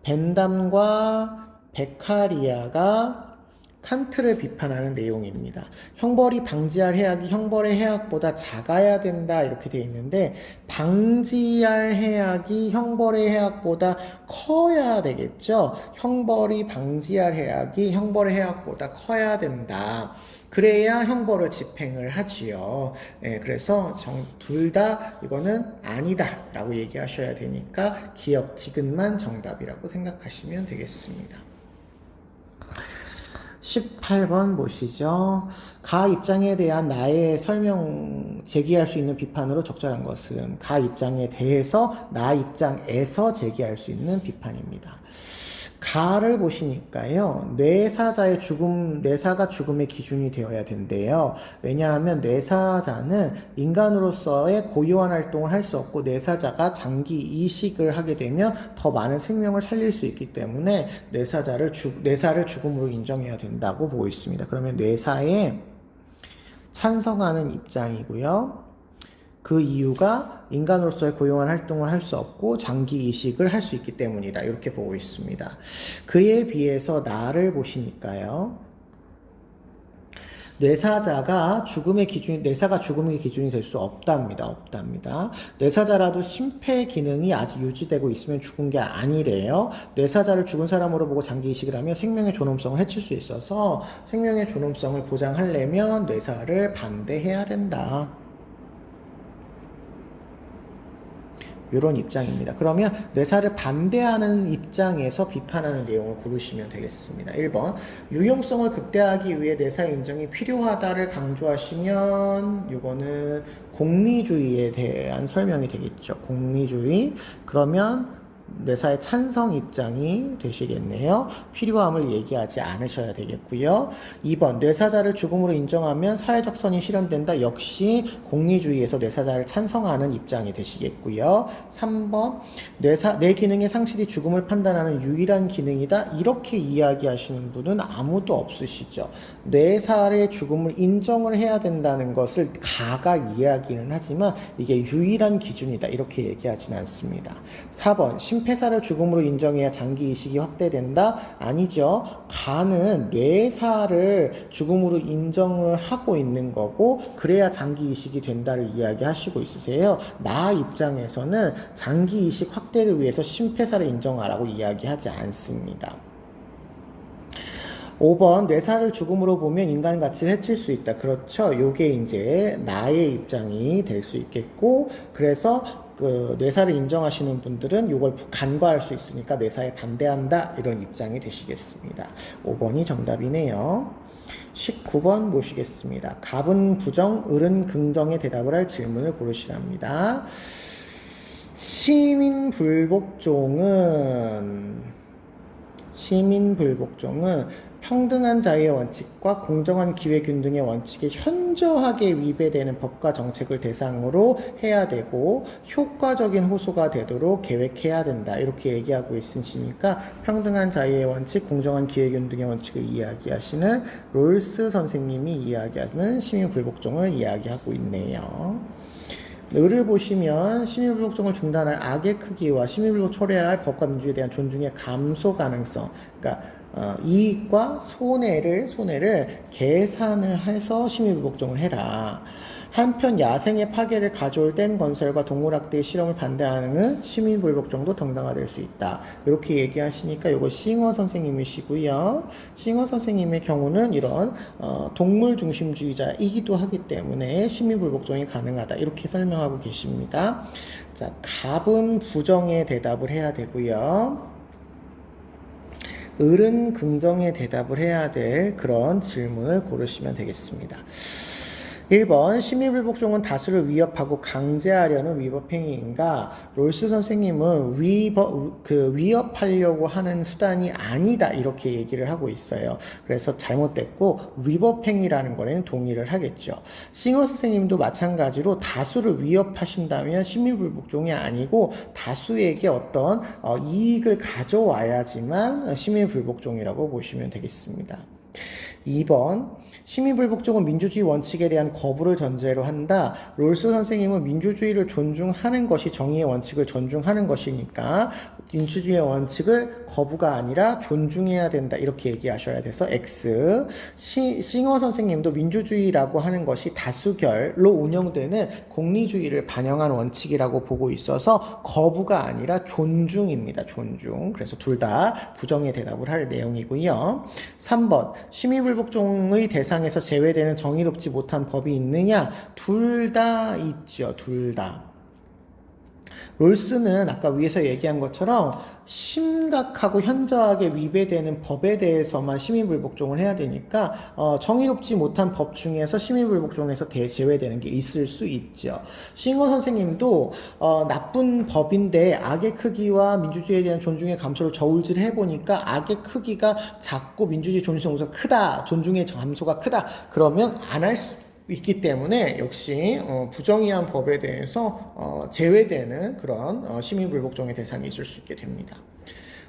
벤담과 베카리아가 칸트를 비판하는 내용입니다. 형벌이 방지할 해악이 형벌의 해악보다 작아야 된다 이렇게 되어 있는데 방지할 해악이 형벌의 해악보다 커야 되겠죠. 형벌이 방지할 해악이 형벌의 해악보다 커야 된다. 그래야 형벌을 집행을 하지요. 그래서 둘 다 이거는 아니다 라고 얘기하셔야 되니까 기억 디귿만 정답이라고 생각하시면 되겠습니다. 18번 보시죠. 가 입장에 대한 나의 설명 제기할 수 있는 비판으로 적절한 것은 가 입장에 대해서 나 입장에서 제기할 수 있는 비판입니다. 가를 보시니까요. 뇌사자가 죽음의 기준이 되어야 된대요. 왜냐하면 뇌사자는 인간으로서의 고유한 활동을 할 수 없고 뇌사자가 장기 이식을 하게 되면 더 많은 생명을 살릴 수 있기 때문에 뇌사를 죽음으로 인정해야 된다고 보고 있습니다. 그러면 뇌사에 찬성하는 입장이고요. 그 이유가 인간으로서의 고용한 활동을 할 수 없고 장기 이식을 할 수 있기 때문이다. 이렇게 보고 있습니다. 그에 비해서 나를 보시니까요. 뇌사가 죽음의 기준이 될 수 없답니다. 뇌사자라도 심폐 기능이 아직 유지되고 있으면 죽은 게 아니래요. 뇌사자를 죽은 사람으로 보고 장기 이식을 하면 생명의 존엄성을 해칠 수 있어서 생명의 존엄성을 보장하려면 뇌사를 반대해야 된다. 이런 입장입니다. 그러면 뇌사를 반대하는 입장에서 비판하는 내용을 고르시면 되겠습니다. 1번 유용성을 극대화하기 위해 뇌사의 인정이 필요하다를 강조하시면 이거는 공리주의에 대한 설명이 되겠죠. 공리주의. 그러면 뇌사의 찬성 입장이 되시겠네요. 필요함을 얘기하지 않으셔야 되겠고요. 2번 뇌사자를 죽음으로 인정하면 사회적 선이 실현된다. 역시 공리주의에서 뇌사자를 찬성하는 입장이 되시겠고요. 3번 뇌 기능의 상실이 죽음을 판단하는 유일한 기능이다. 이렇게 이야기하시는 분은 아무도 없으시죠. 뇌사의 죽음을 인정을 해야 된다는 것을 가가 이야기는 하지만 이게 유일한 기준이다. 이렇게 얘기하지는 않습니다. 4번 심폐사를 죽음으로 인정해야 장기 이식이 확대된다? 아니죠. 가는 뇌사를 죽음으로 인정을 하고 있는 거고 그래야 장기 이식이 된다를 이야기하시고 있으세요. 나 입장에서는 장기 이식 확대를 위해서 심폐사를 인정하라고 이야기하지 않습니다. 5번 뇌사를 죽음으로 보면 인간 가치를 해칠 수 있다. 그렇죠. 요게 이제 나의 입장이 될 수 있겠고 그래서 그 뇌사를 인정하시는 분들은 이걸 간과할 수 있으니까 뇌사에 반대한다 이런 입장이 되시겠습니다. 5번이 정답이네요. 19번 보시겠습니다. 갑은 부정, 을은 긍정의 대답을 할 질문을 고르시랍니다. 시민불복종은 평등한 자유의 원칙과 공정한 기회균등의 원칙에 현저하게 위배되는 법과 정책을 대상으로 해야 되고 효과적인 호소가 되도록 계획해야 된다. 이렇게 얘기하고 있으시니까 평등한 자유의 원칙, 공정한 기회균등의 원칙을 이야기하시는 롤스 선생님이 이야기하는 시민불복종을 이야기하고 있네요. 을을 보시면 시민불복종을 중단할 악의 크기와 시민불복 초래할 법과 민주에 대한 존중의 감소 가능성, 그러니까 이익과 손해를 계산을 해서 시민불복종을 해라. 한편 야생의 파괴를 가져올 댐 건설과 동물학대의 실험을 반대하는 시민불복종도 정당화될 수 있다. 이렇게 얘기하시니까 이거 싱어 선생님이시고요. 싱어 선생님의 경우는 이런 동물 중심주의자이기도 하기 때문에 시민불복종이 가능하다. 이렇게 설명하고 계십니다. 자, 갑은 부정의 대답을 해야 되고요. 을은 긍정의 대답을 해야 될 그런 질문을 고르시면 되겠습니다. 1번 시민불복종은 다수를 위협하고 강제하려는 위법행위인가? 롤스 선생님은 위협하려고 하는 수단이 아니다 이렇게 얘기를 하고 있어요. 그래서 잘못됐고 위법행위라는 거에는 동의를 하겠죠. 싱어 선생님도 마찬가지로 다수를 위협하신다면 시민불복종이 아니고 다수에게 어떤 이익을 가져와야지만 시민불복종이라고 보시면 되겠습니다. 2번 시민불복종은 민주주의 원칙에 대한 거부를 전제로 한다. 롤스 선생님은 민주주의를 존중하는 것이 정의의 원칙을 존중하는 것이니까 민주주의의 원칙을 거부가 아니라 존중해야 된다 이렇게 얘기하셔야 돼서 X. 싱어 선생님도 민주주의라고 하는 것이 다수결로 운영되는 공리주의를 반영한 원칙이라고 보고 있어서 거부가 아니라 존중입니다. 존중. 그래서 둘 다 부정의 대답을 할 내용이고요. 3번 시민불복종의 대상에서 제외되는 정의롭지 못한 법이 있느냐? 둘 다 있죠. 둘 다. 롤스는 아까 위에서 얘기한 것처럼 심각하고 현저하게 위배되는 법에 대해서만 시민불복종을 해야 되니까 정의롭지 못한 법 중에서 시민불복종에서 제외되는 게 있을 수 있죠. 싱어 선생님도 나쁜 법인데 악의 크기와 민주주의에 대한 존중의 감소를 저울질 해보니까 악의 크기가 작고 민주주의 존중의 감소가 크다, 존중의 감소가 크다 그러면 안 할 수 있기 때문에 역시 부정의한 법에 대해서 제외되는 그런 시민불복종의 대상이 있을 수 있게 됩니다.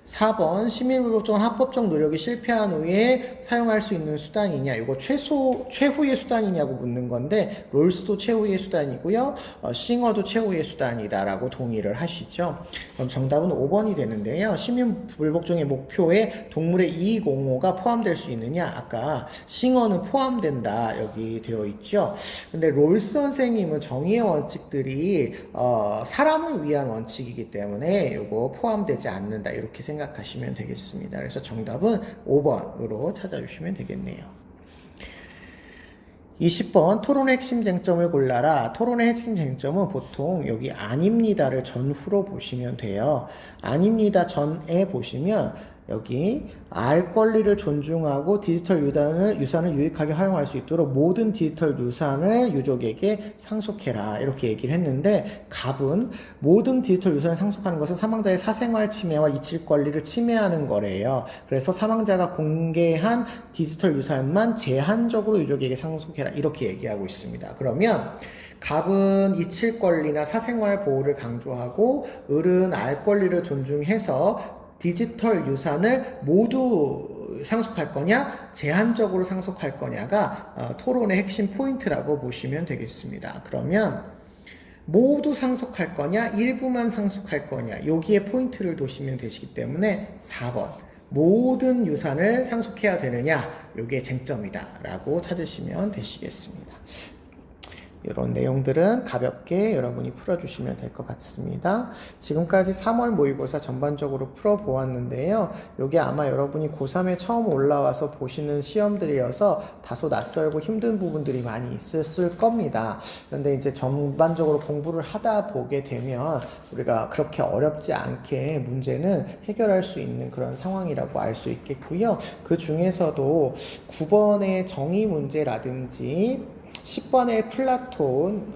4번 시민불복종은 합법적 노력이 실패한 후에 사용할 수 있는 수단이냐 이거 최후의 수단이냐고 묻는 건데 롤스도 최후의 수단이고요. 싱어도 최후의 수단이다 라고 동의를 하시죠. 그럼 정답은 5번이 되는데요. 시민불복종의 목표에 동물의 이익옹호가 포함될 수 있느냐 아까 싱어는 포함된다 여기 되어 있죠. 근데 롤스 선생님은 정의의 원칙들이 사람을 위한 원칙이기 때문에 이거 포함되지 않는다 이렇게 생각하시면 되겠습니다. 그래서 정답은 5번으로 찾아주시면 되겠네요. 20번 토론의 핵심 쟁점을 골라라. 토론의 핵심 쟁점은 보통 여기 아닙니다를 전후로 보시면 돼요. 아닙니다 전에 보시면 여기 알 권리를 존중하고 디지털 유산을 유익하게 활용할 수 있도록 모든 디지털 유산을 유족에게 상속해라 이렇게 얘기를 했는데 갑은 모든 디지털 유산을 상속하는 것은 사망자의 사생활 침해와 이칠 권리를 침해하는 거래요. 그래서 사망자가 공개한 디지털 유산만 제한적으로 유족에게 상속해라 이렇게 얘기하고 있습니다. 그러면 갑은 이칠 권리나 사생활 보호를 강조하고 을은 알 권리를 존중해서 디지털 유산을 모두 상속할 거냐 제한적으로 상속할 거냐가 토론의 핵심 포인트라고 보시면 되겠습니다. 그러면 모두 상속할 거냐 일부만 상속할 거냐 여기에 포인트를 두시면 되시기 때문에 4번 모든 유산을 상속해야 되느냐 이게 쟁점이다 라고 찾으시면 되시겠습니다. 이런 내용들은 가볍게 여러분이 풀어주시면 될 것 같습니다. 지금까지 3월 모의고사 전반적으로 풀어보았는데요. 이게 아마 여러분이 고3에 처음 올라와서 보시는 시험들이어서 다소 낯설고 힘든 부분들이 많이 있었을 겁니다. 그런데 이제 전반적으로 공부를 하다 보게 되면 우리가 그렇게 어렵지 않게 문제는 해결할 수 있는 그런 상황이라고 알 수 있겠고요. 그 중에서도 9번의 정의 문제라든지 10번의 플라톤,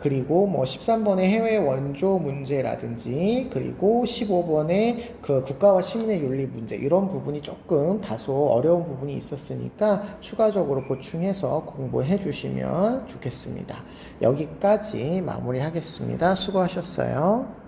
그리고 뭐 13번의 해외 원조 문제라든지, 그리고 15번의 그 국가와 시민의 윤리 문제, 이런 부분이 조금 다소 어려운 부분이 있었으니까 추가적으로 보충해서 공부해 주시면 좋겠습니다. 여기까지 마무리하겠습니다. 수고하셨어요.